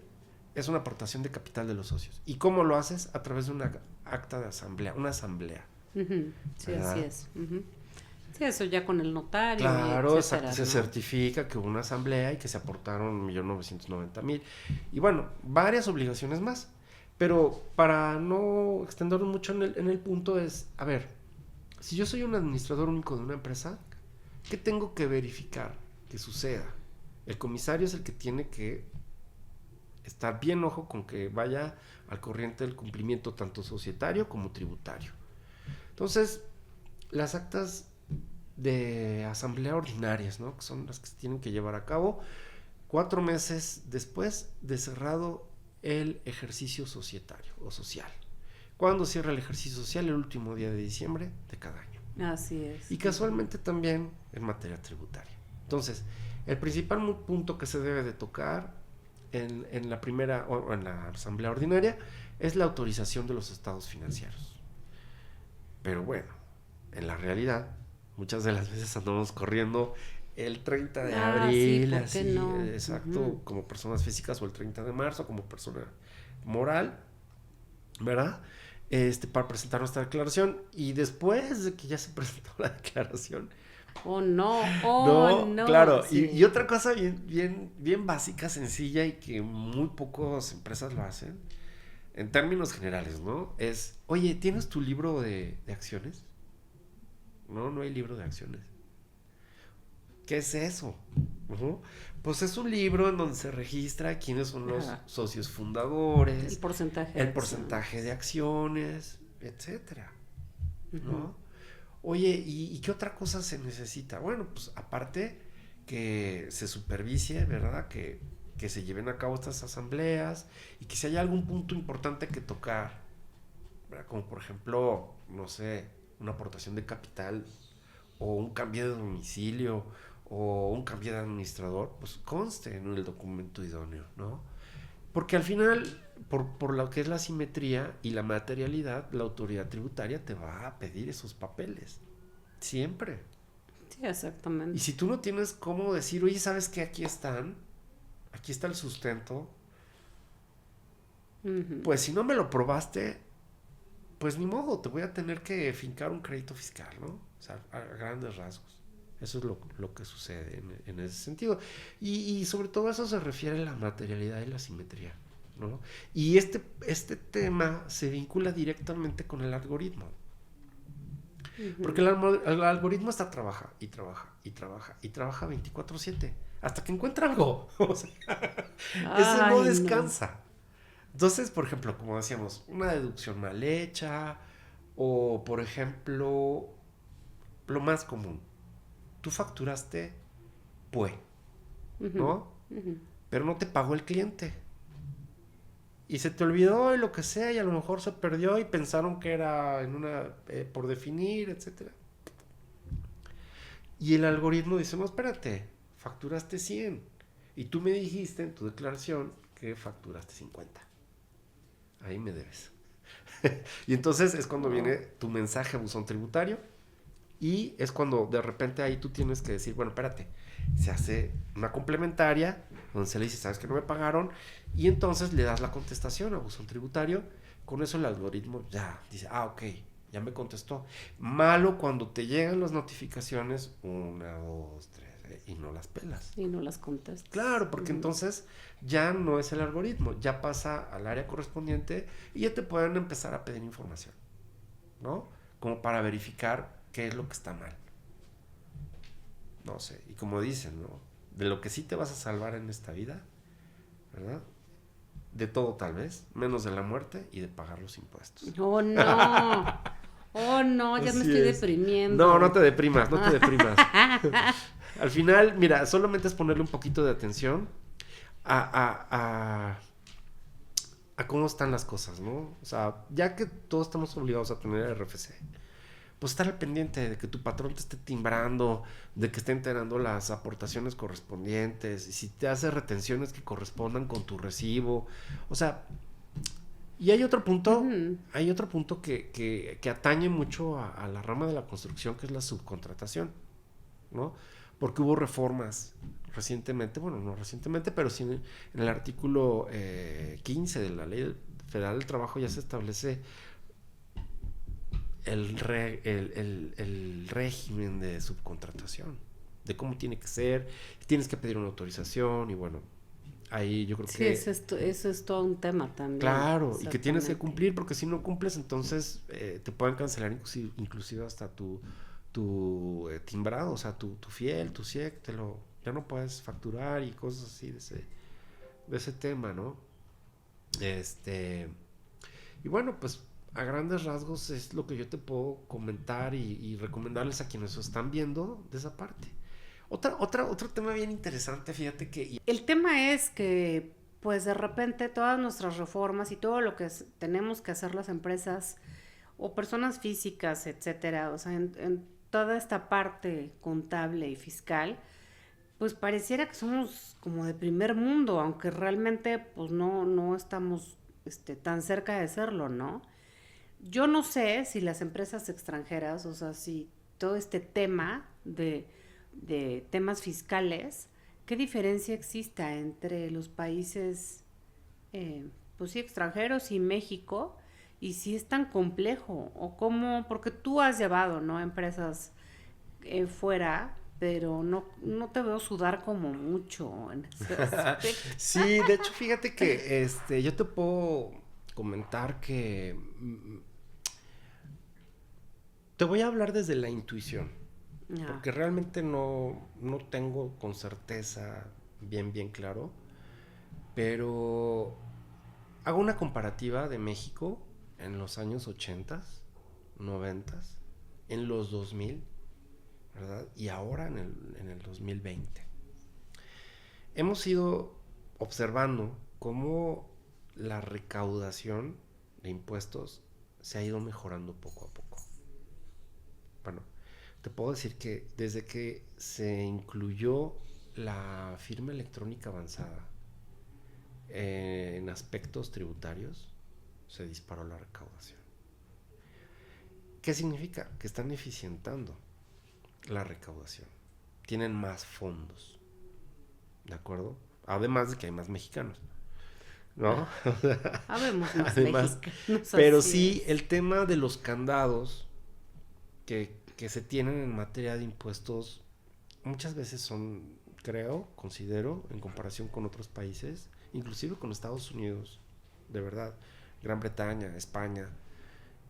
es una aportación de capital de los socios. ¿Y cómo lo haces? A través de una acta de asamblea, una asamblea. Sí, ¿verdad? así es. Sí, eso ya con el notario. Claro, etcétera, se ¿no? certifica que hubo una asamblea y que se aportaron 1,990,000. Y bueno, varias obligaciones más. Pero para no extendernos mucho en el punto es, a ver, si yo soy un administrador único de una empresa, ¿qué tengo que verificar que suceda? El comisario es el que tiene que estar bien ojo con que vaya al corriente del cumplimiento tanto societario como tributario. Entonces, las actas de asamblea ordinarias, ¿no? Que son las que se tienen que llevar a cabo 4 meses después de cerrado el ejercicio societario o social. ¿Cuándo cierra el ejercicio social? El último día de diciembre de cada año. Así es. Y casualmente también en materia tributaria. Entonces, el principal punto que se debe de tocar en la primera o en la asamblea ordinaria es la autorización de los estados financieros. Pero bueno, en la realidad, muchas de las veces andamos corriendo el 30 de abril, sí, ¿por qué así, no? exacto, como personas físicas, o el 30 de marzo como persona moral, ¿verdad? Para presentar nuestra declaración, y después de que ya se presentó la declaración, no. claro, Sí. y otra cosa bien básica, sencilla, y que muy pocas empresas lo hacen, en términos generales, ¿no? Es, oye, ¿tienes tu libro de acciones? No hay libro de acciones. ¿Qué es eso? Pues es un libro en donde se registra quiénes son los socios fundadores, el porcentaje de acciones, etcétera, ¿no? Oye, ¿y qué otra cosa se necesita? Bueno, pues aparte que se supervise, ¿verdad? Que se lleven a cabo estas asambleas y que si hay algún punto importante que tocar, ¿verdad? Como por ejemplo, no sé, una aportación de capital o un cambio de domicilio o un cambio de administrador, pues conste en el documento idóneo, ¿no? Porque al final, por lo que es la simetría y la materialidad, la autoridad tributaria te va a pedir esos papeles. Siempre. Sí, exactamente. Y si tú no tienes cómo decir, oye, ¿sabes qué? Aquí está el sustento. Pues si no me lo probaste, pues ni modo, te voy a tener que fincar un crédito fiscal, ¿no? O sea, a grandes rasgos. Eso es lo que sucede en ese sentido. Y sobre todo eso se refiere a la materialidad y la simetría. ¿no? Y este tema se vincula directamente con el algoritmo. Porque el algoritmo trabaja y trabaja y trabaja y trabaja 24/7 hasta que encuentra algo. O sea, ese no descansa. Entonces, por ejemplo, como decíamos, una deducción mal hecha o, por ejemplo, lo más común, tú facturaste PUE, ¿no? Pero no te pagó el cliente. Y se te olvidó y lo que sea, y a lo mejor se perdió y pensaron que era en una por definir, etcétera. Y el algoritmo dice, no, espérate, facturaste 100. Y tú me dijiste en tu declaración que facturaste 50. Ahí me debes. Y entonces es cuando viene tu mensaje a buzón tributario. Y es cuando de repente ahí tú tienes que decir, bueno, espérate, se hace una complementaria donde se le dice, sabes que no me pagaron, y entonces le das la contestación a buzón tributario. Con eso el algoritmo ya dice, ok, ya me contestó. Malo cuando te llegan las notificaciones 1, 2, 3 y no las pelas. Y no las contestas. Claro, porque entonces ya no es el algoritmo, ya pasa al área correspondiente y ya te pueden empezar a pedir información, ¿no? Como para verificar qué es lo que está mal. No sé, y como dicen, ¿no? De lo que sí te vas a salvar en esta vida, ¿verdad? De todo tal vez, menos de la muerte y de pagar los impuestos. Oh, no. Oh, no, ya Así me estoy es. deprimiendo. No te deprimas, no te deprimas. Al final, mira, solamente es ponerle un poquito de atención a cómo están las cosas, ¿no? O sea, ya que todos estamos obligados a tener RFC, pues estar al pendiente de que tu patrón te esté timbrando, de que esté enterando las aportaciones correspondientes, y si te hace retenciones que correspondan con tu recibo. O sea, y hay otro punto, que atañe mucho a la rama de la construcción, que es la subcontratación, ¿no? Porque hubo reformas recientemente, bueno, no recientemente, pero sí en el artículo 15 de la Ley Federal del Trabajo ya se establece el régimen de subcontratación, de cómo tiene que ser, tienes que pedir una autorización y bueno, ahí yo creo que... Eso es todo un tema también. Claro, y que tienes que cumplir, porque si no cumples entonces te pueden cancelar inclusive hasta tu timbrado, o sea, tu fiel, tu CIEC, ya no puedes facturar y cosas así de ese tema, ¿no? Y bueno, pues a grandes rasgos es lo que yo te puedo comentar y recomendarles a quienes nos están viendo de esa parte. Otro tema bien interesante, fíjate que... El tema es que, pues de repente todas nuestras reformas y todo lo que tenemos que hacer las empresas o personas físicas, etcétera, o sea, en toda esta parte contable y fiscal, pues pareciera que somos como de primer mundo, aunque realmente pues no estamos tan cerca de serlo, ¿no? Yo no sé si las empresas extranjeras, o sea, si todo este tema de temas fiscales, ¿qué diferencia exista entre los países, pues sí, extranjeros y México? Y si es tan complejo, o cómo, porque tú has llevado, ¿no?, empresas fuera, pero no te veo sudar como mucho en ese aspecto. Sí, de hecho, fíjate que yo te puedo comentar que te voy a hablar desde la intuición, porque realmente no tengo con certeza bien claro, pero hago una comparativa de México en los años 80, 90, en los 2000, ¿verdad? Y ahora en el 2020. Hemos ido observando cómo la recaudación de impuestos se ha ido mejorando poco a poco. Bueno, te puedo decir que desde que se incluyó la firma electrónica avanzada en aspectos tributarios, se disparó la recaudación. ¿Qué significa? Que están eficientando la recaudación. Tienen más fondos. ¿De acuerdo? Además de que hay más mexicanos, ¿no? Habemos más además, mexicanos. Pero sí, el tema de los candados que se tienen en materia de impuestos muchas veces son, considero, en comparación con otros países, inclusive con Estados Unidos, de verdad. Gran Bretaña, España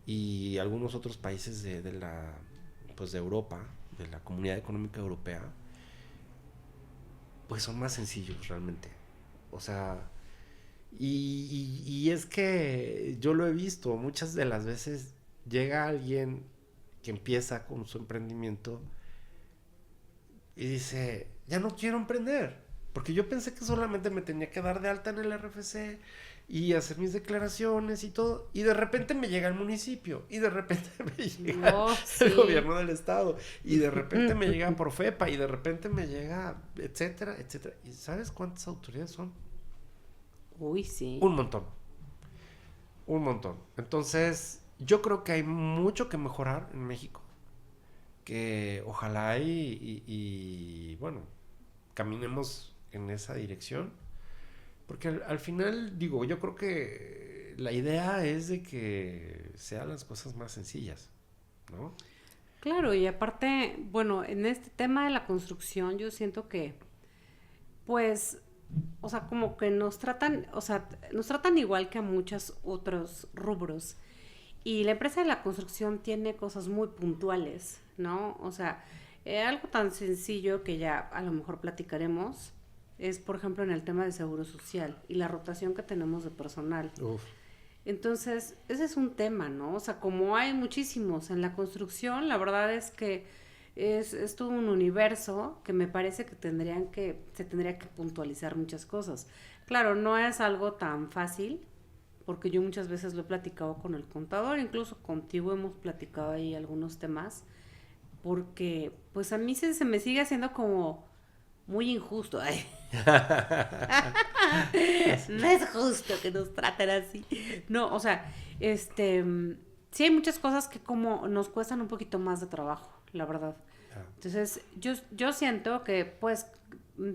y algunos otros países de la, pues de Europa, de la Comunidad Económica Europea, pues son más sencillos realmente. O sea, y es que yo lo he visto, muchas de las veces llega alguien que empieza con su emprendimiento y dice, ya no quiero emprender, porque yo pensé que solamente me tenía que dar de alta en el RFC y hacer mis declaraciones y todo, y de repente me llega el municipio, y de repente me llega el gobierno del estado, y de repente me llega Profepa, y de repente me llega, etcétera, etcétera. ¿Y sabes cuántas autoridades son? Uy, sí. Un montón. Un montón. Entonces, yo creo que hay mucho que mejorar en México. Que ojalá y bueno, caminemos en esa dirección. Porque al final, digo, yo creo que la idea es de que sean las cosas más sencillas, ¿no? Claro, y aparte, bueno, en este tema de la construcción yo siento que, pues, o sea, como que nos tratan, o sea, nos tratan igual que a muchos otros rubros. Y la empresa de la construcción tiene cosas muy puntuales, ¿no? O sea, algo tan sencillo que ya a lo mejor platicaremos es, por ejemplo, en el tema de seguro social y la rotación que tenemos de personal. Uf. Entonces, ese es un tema, ¿no? O sea, como hay muchísimos en la construcción, la verdad es que es todo un universo que me parece que se tendría que puntualizar muchas cosas. Claro, no es algo tan fácil, porque yo muchas veces lo he platicado con el contador, incluso contigo hemos platicado ahí algunos temas, porque pues a mí se me sigue haciendo como muy injusto. Ay. No es justo que nos traten así. No, o sea, sí hay muchas cosas que como nos cuestan un poquito más de trabajo, la verdad. Entonces, yo siento que pues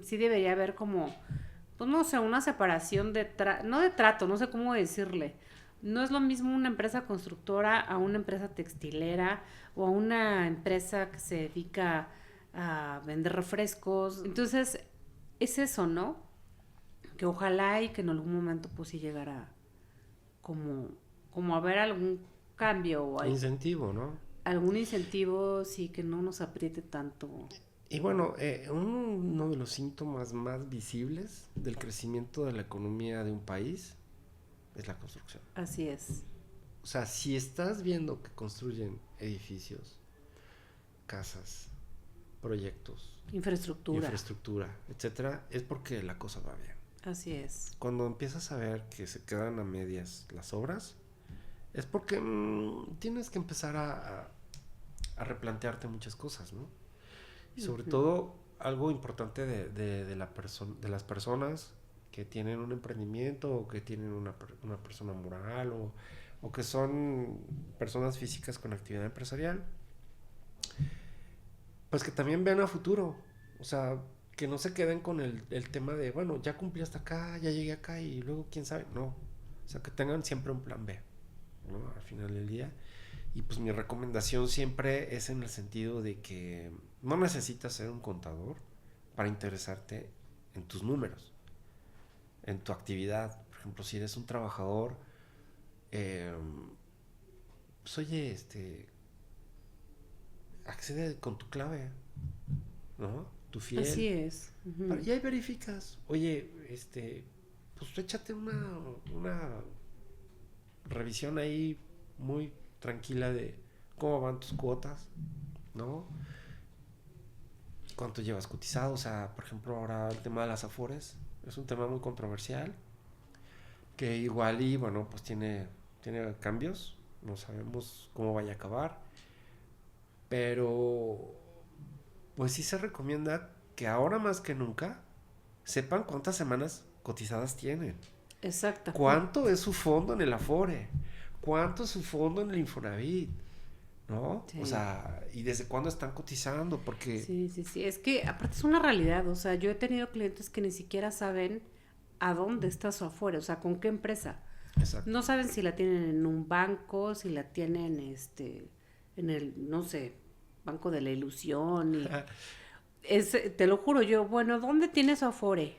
sí debería haber como, pues no sé, una separación no de trato, no sé cómo decirle. No es lo mismo una empresa constructora a una empresa textilera o a una empresa que se dedica a vender refrescos. Entonces, es eso, ¿no? Que ojalá y que en algún momento pues sí llegara como a haber algún cambio o Incentivo, ¿no? algún incentivo, sí, que no nos apriete tanto. Y bueno, uno de los síntomas más visibles del crecimiento de la economía de un país es la construcción. Así es. O sea, si estás viendo que construyen edificios, casas, proyectos, infraestructura, etcétera, es porque la cosa va bien. Así es. Cuando empiezas a ver que se quedan a medias las obras, es porque tienes que empezar a replantearte muchas cosas, ¿no? Y sobre todo, algo importante de las personas que tienen un emprendimiento o que tienen una persona moral o que son personas físicas con actividad empresarial, pues que también vean a futuro. O sea, que no se queden con el tema de, bueno, ya cumplí hasta acá, ya llegué acá y luego quién sabe. No, o sea, que tengan siempre un plan B, ¿no? Al final del día. Y pues mi recomendación siempre es en el sentido de que no necesitas ser un contador para interesarte en tus números, en tu actividad. Por ejemplo, si eres un trabajador, pues oye, accede con tu clave, ¿no? Tu fiel. Así es. Y ahí verificas, oye, pues échate una revisión ahí muy tranquila de cómo van tus cuotas, ¿no? ¿Cuánto llevas cotizado? O sea, por ejemplo, ahora el tema de las afores es un tema muy controversial que igual y bueno, pues tiene cambios, no sabemos cómo vaya a acabar, pero pues sí se recomienda que ahora más que nunca sepan cuántas semanas cotizadas tienen. Exacto. ¿Cuánto es su fondo en el Afore? ¿Cuánto es su fondo en el Infonavit? ¿No? Sí. O sea, ¿y desde cuándo están cotizando? Porque... Sí. Es que aparte es una realidad. O sea, yo he tenido clientes que ni siquiera saben a dónde está su Afore, o sea, con qué empresa. Exacto. No saben si la tienen en un banco, si la tienen en el, no sé, Banco de la Ilusión. Y te lo juro yo, bueno, ¿dónde tiene su Afore?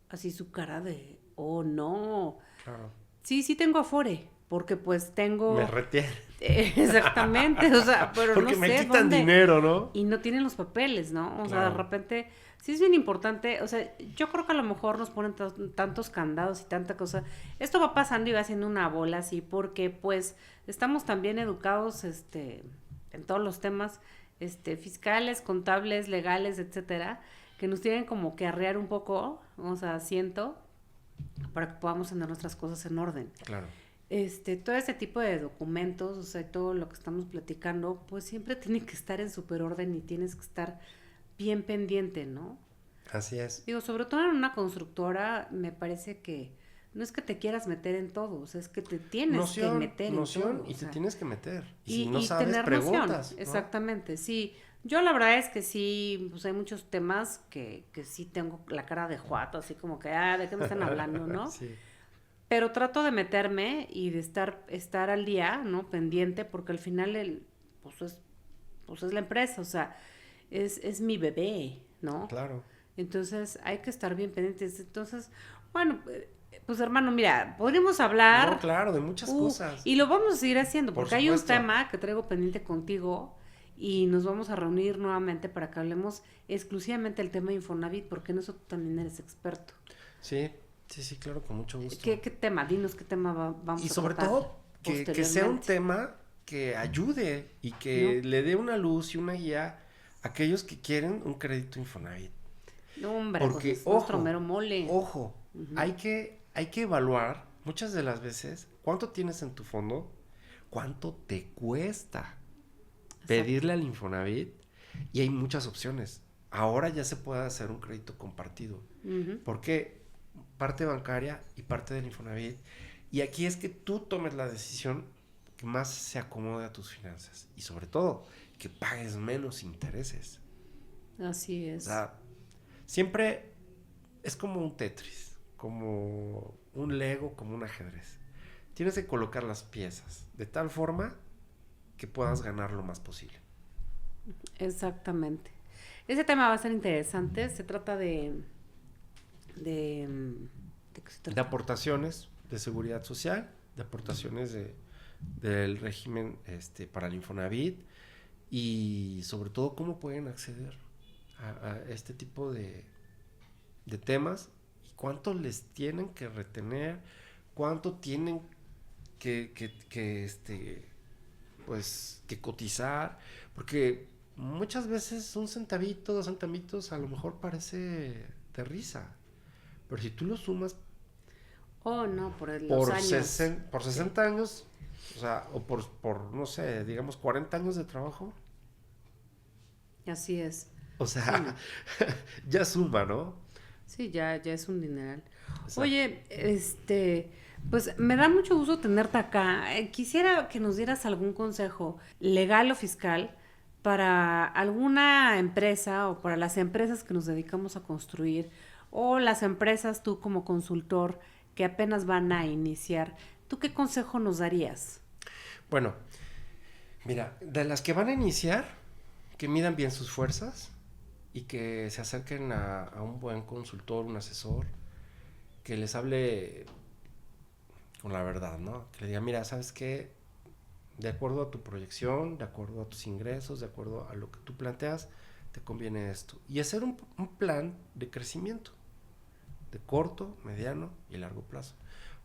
Así su cara de, oh no. Claro. Sí tengo Afore, porque pues tengo... Me retiene. Exactamente, o sea, pero Porque no me sé quitan dónde. dinero, ¿no? Y no tienen los papeles, ¿no? O sea, Claro. de repente, sí es bien importante, o sea, yo creo que a lo mejor nos ponen tantos candados y tanta cosa. Esto va pasando y va haciendo una bola así, porque pues estamos también educados, en todos los temas, fiscales, contables, legales, etcétera, que nos tienen como que arrear un poco, o sea, siento, para que podamos tener nuestras cosas en orden. Claro. Todo este tipo de documentos, o sea, todo lo que estamos platicando, pues siempre tiene que estar en súper orden y tienes que estar bien pendiente, ¿no? Así es. Digo, sobre todo en una constructora, me parece que no es que te quieras meter en todo, o sea, es que te tienes que meter en todo. Y o sea, te tienes que meter. Y y, si no y sabes, tener preguntas. noción, ¿no? exactamente, sí. Yo la verdad es que sí, pues hay muchos temas que sí tengo la cara de juato, así como que, ¿de qué me están hablando, no? Sí. Pero trato de meterme y de estar al día, ¿no? Pendiente, porque al final pues es la empresa, o sea, es mi bebé, ¿no? Claro. Entonces hay que estar bien pendientes. Entonces, bueno, pues hermano, mira, podríamos hablar. No, claro, de muchas cosas. Y lo vamos a seguir haciendo, Por porque hay un supuesto. tema que traigo pendiente contigo y nos vamos a reunir nuevamente para que hablemos exclusivamente del tema de Infonavit, porque en eso tú también eres experto. Sí, claro, con mucho gusto. ¿Qué tema? Dinos qué tema vamos a Y sobre tratar todo, que sea un posteriormente. tema que ayude y que No. le dé una luz y una guía a aquellos que quieren un crédito Infonavit. No, hombre, Porque, pues es nuestro mero mole. ojo, Ujú. hay que evaluar muchas de las veces cuánto tienes en tu fondo, cuánto te cuesta pedirle al Infonavit, y hay muchas opciones. Ahora ya se puede hacer un crédito compartido. Ujú. Porque parte bancaria y parte del Infonavit. Y aquí es que tú tomes la decisión que más se acomode a tus finanzas. Y sobre todo, que pagues menos intereses. Así O es. sea, siempre es como un Tetris, como un Lego, como un ajedrez. Tienes que colocar las piezas de tal forma que puedas ganar lo más posible. Exactamente. Ese tema va a ser interesante. Se trata ¿de qué se De trata? aportaciones de seguridad social, de aportaciones del régimen para el Infonavit, y sobre todo cómo pueden acceder a este tipo de temas, y cuánto les tienen que retener, cuánto tienen que cotizar, porque muchas veces un centavito, 2 centavitos a lo mejor parece de risa, pero si tú lo sumas Oh, no, por los por años. 60 años, o sea, o por no sé, digamos 40 años de trabajo, Así es. o sea, ya suma, ¿no? Sí, ya es un dineral. Exacto. Oye, pues me da mucho gusto tenerte acá. Quisiera que nos dieras algún consejo legal o fiscal para alguna empresa o para las empresas que nos dedicamos a construir, o las empresas tú como consultor que apenas van a iniciar. ¿Tú qué consejo nos darías? Bueno, mira, de las que van a iniciar, que midan bien sus fuerzas y que se acerquen a un buen consultor, un asesor, que les hable con la verdad, ¿no? Que le diga, mira, ¿sabes qué? De acuerdo a tu proyección, de acuerdo a tus ingresos, de acuerdo a lo que tú planteas, te conviene esto. Y hacer un plan de crecimiento de corto, mediano y largo plazo.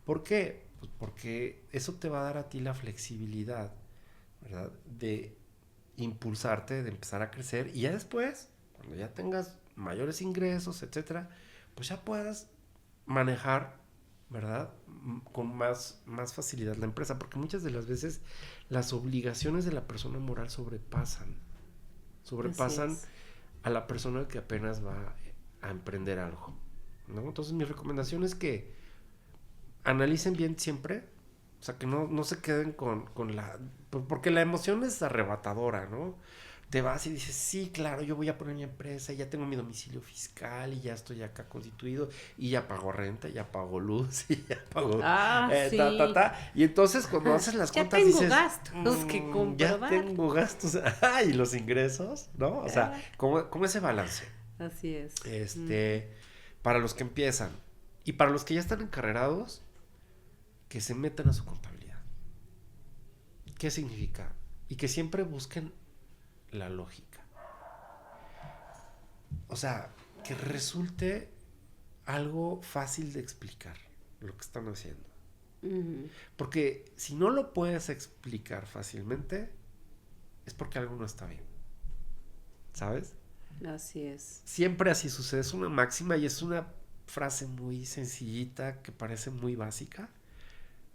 ¿Por qué? Pues porque eso te va a dar a ti la flexibilidad, ¿verdad? De impulsarte, de empezar a crecer, y ya después, cuando ya tengas mayores ingresos, etcétera, pues ya puedas manejar, ¿verdad? Con más facilidad la empresa, porque muchas de las veces las obligaciones de la persona moral sobrepasan a la persona que apenas va a emprender algo, ¿no? Entonces mi recomendación es que analicen bien siempre, o sea, que no se queden con la... Porque la emoción es arrebatadora, ¿no? Te vas y dices, sí, claro, yo voy a poner mi empresa, ya tengo mi domicilio fiscal y ya estoy acá constituido y ya pago renta, ya pago luz y ya pago... Sí. Y entonces cuando haces las Ya cuentas tengo dices... gastos que ya comprobar". tengo gastos. Y los ingresos, ¿no? O sea, ¿cómo ese balance? Así es. Para los que empiezan y para los que ya están encarrerados, que se metan a su contabilidad. ¿Qué significa? Y que siempre busquen la lógica. O sea, que resulte algo fácil de explicar lo que están haciendo. Porque si no lo puedes explicar fácilmente, es porque algo no está bien. ¿Sabes? Así es. Siempre así sucede. Es una máxima y es una frase muy sencillita que parece muy básica,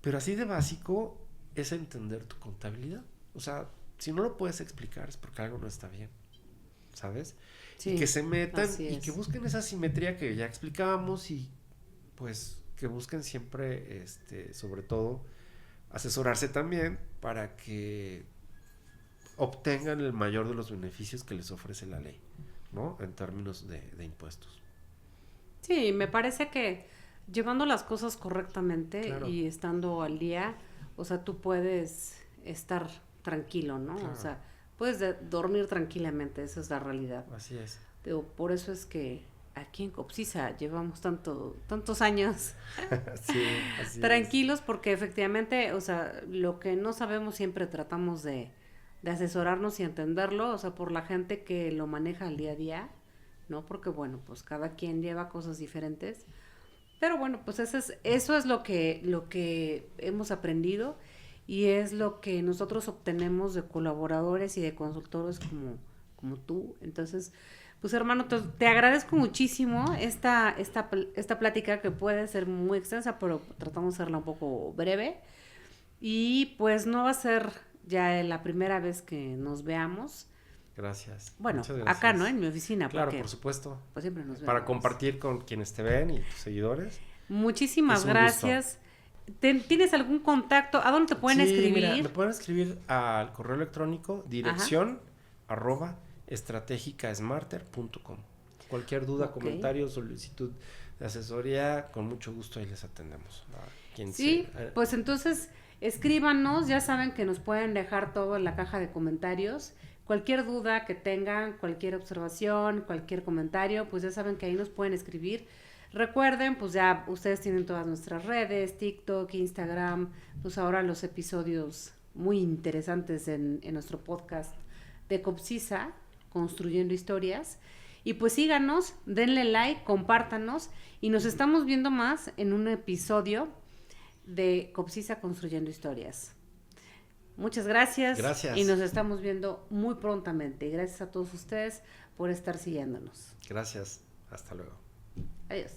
pero así de básico es entender tu contabilidad. O sea, si no lo puedes explicar es porque algo no está bien, ¿sabes? Sí, y que se metan así y es. que busquen esa simetría que ya explicábamos y pues que busquen siempre, sobre todo, asesorarse también para que obtengan el mayor de los beneficios que les ofrece la ley, ¿no? En términos de impuestos. Sí, me parece que llevando las cosas correctamente Claro. y estando al día, o sea, tú puedes estar tranquilo, ¿no? Claro. O sea, puedes dormir tranquilamente, esa es la realidad. Así es. Digo, por eso es que aquí en Copsisa llevamos tantos años Sí, así tranquilos, porque efectivamente, o sea, lo que no sabemos siempre tratamos de asesorarnos y entenderlo, o sea, por la gente que lo maneja al día a día, ¿no? Porque bueno, pues cada quien lleva cosas diferentes. Pero bueno, pues eso es lo que hemos aprendido y es lo que nosotros obtenemos de colaboradores y de consultores como tú. Entonces, pues hermano, te agradezco muchísimo esta plática que puede ser muy extensa, pero tratamos de hacerla un poco breve. Y pues no va a ser ya la primera vez que nos veamos. Gracias. Bueno, Muchas gracias. acá, ¿no? En mi oficina. Claro, porque, por supuesto. pues siempre nos vemos. Para compartir con quienes te ven y tus seguidores. Muchísimas Es un gracias. ¿Tienes algún contacto? ¿A dónde te pueden Sí, escribir? mira, me pueden escribir al correo electrónico dirección @estrategicasmarter.com. Cualquier duda, Ok. comentario, solicitud de asesoría, con mucho gusto ahí les atendemos. Sí, pues entonces escríbanos, ya saben que nos pueden dejar todo en la caja de comentarios. Cualquier duda que tengan, cualquier observación, cualquier comentario, pues ya saben que ahí nos pueden escribir. Recuerden, pues ya ustedes tienen todas nuestras redes, TikTok, Instagram, pues ahora los episodios muy interesantes en nuestro podcast de Copsisa, Construyendo Historias. Y pues síganos, denle like, compártanos y nos estamos viendo más en un episodio de Copsisa Construyendo Historias. Muchas gracias. Gracias. Y nos estamos viendo muy prontamente. Gracias a todos ustedes por estar siguiéndonos. Gracias. Hasta luego. Adiós.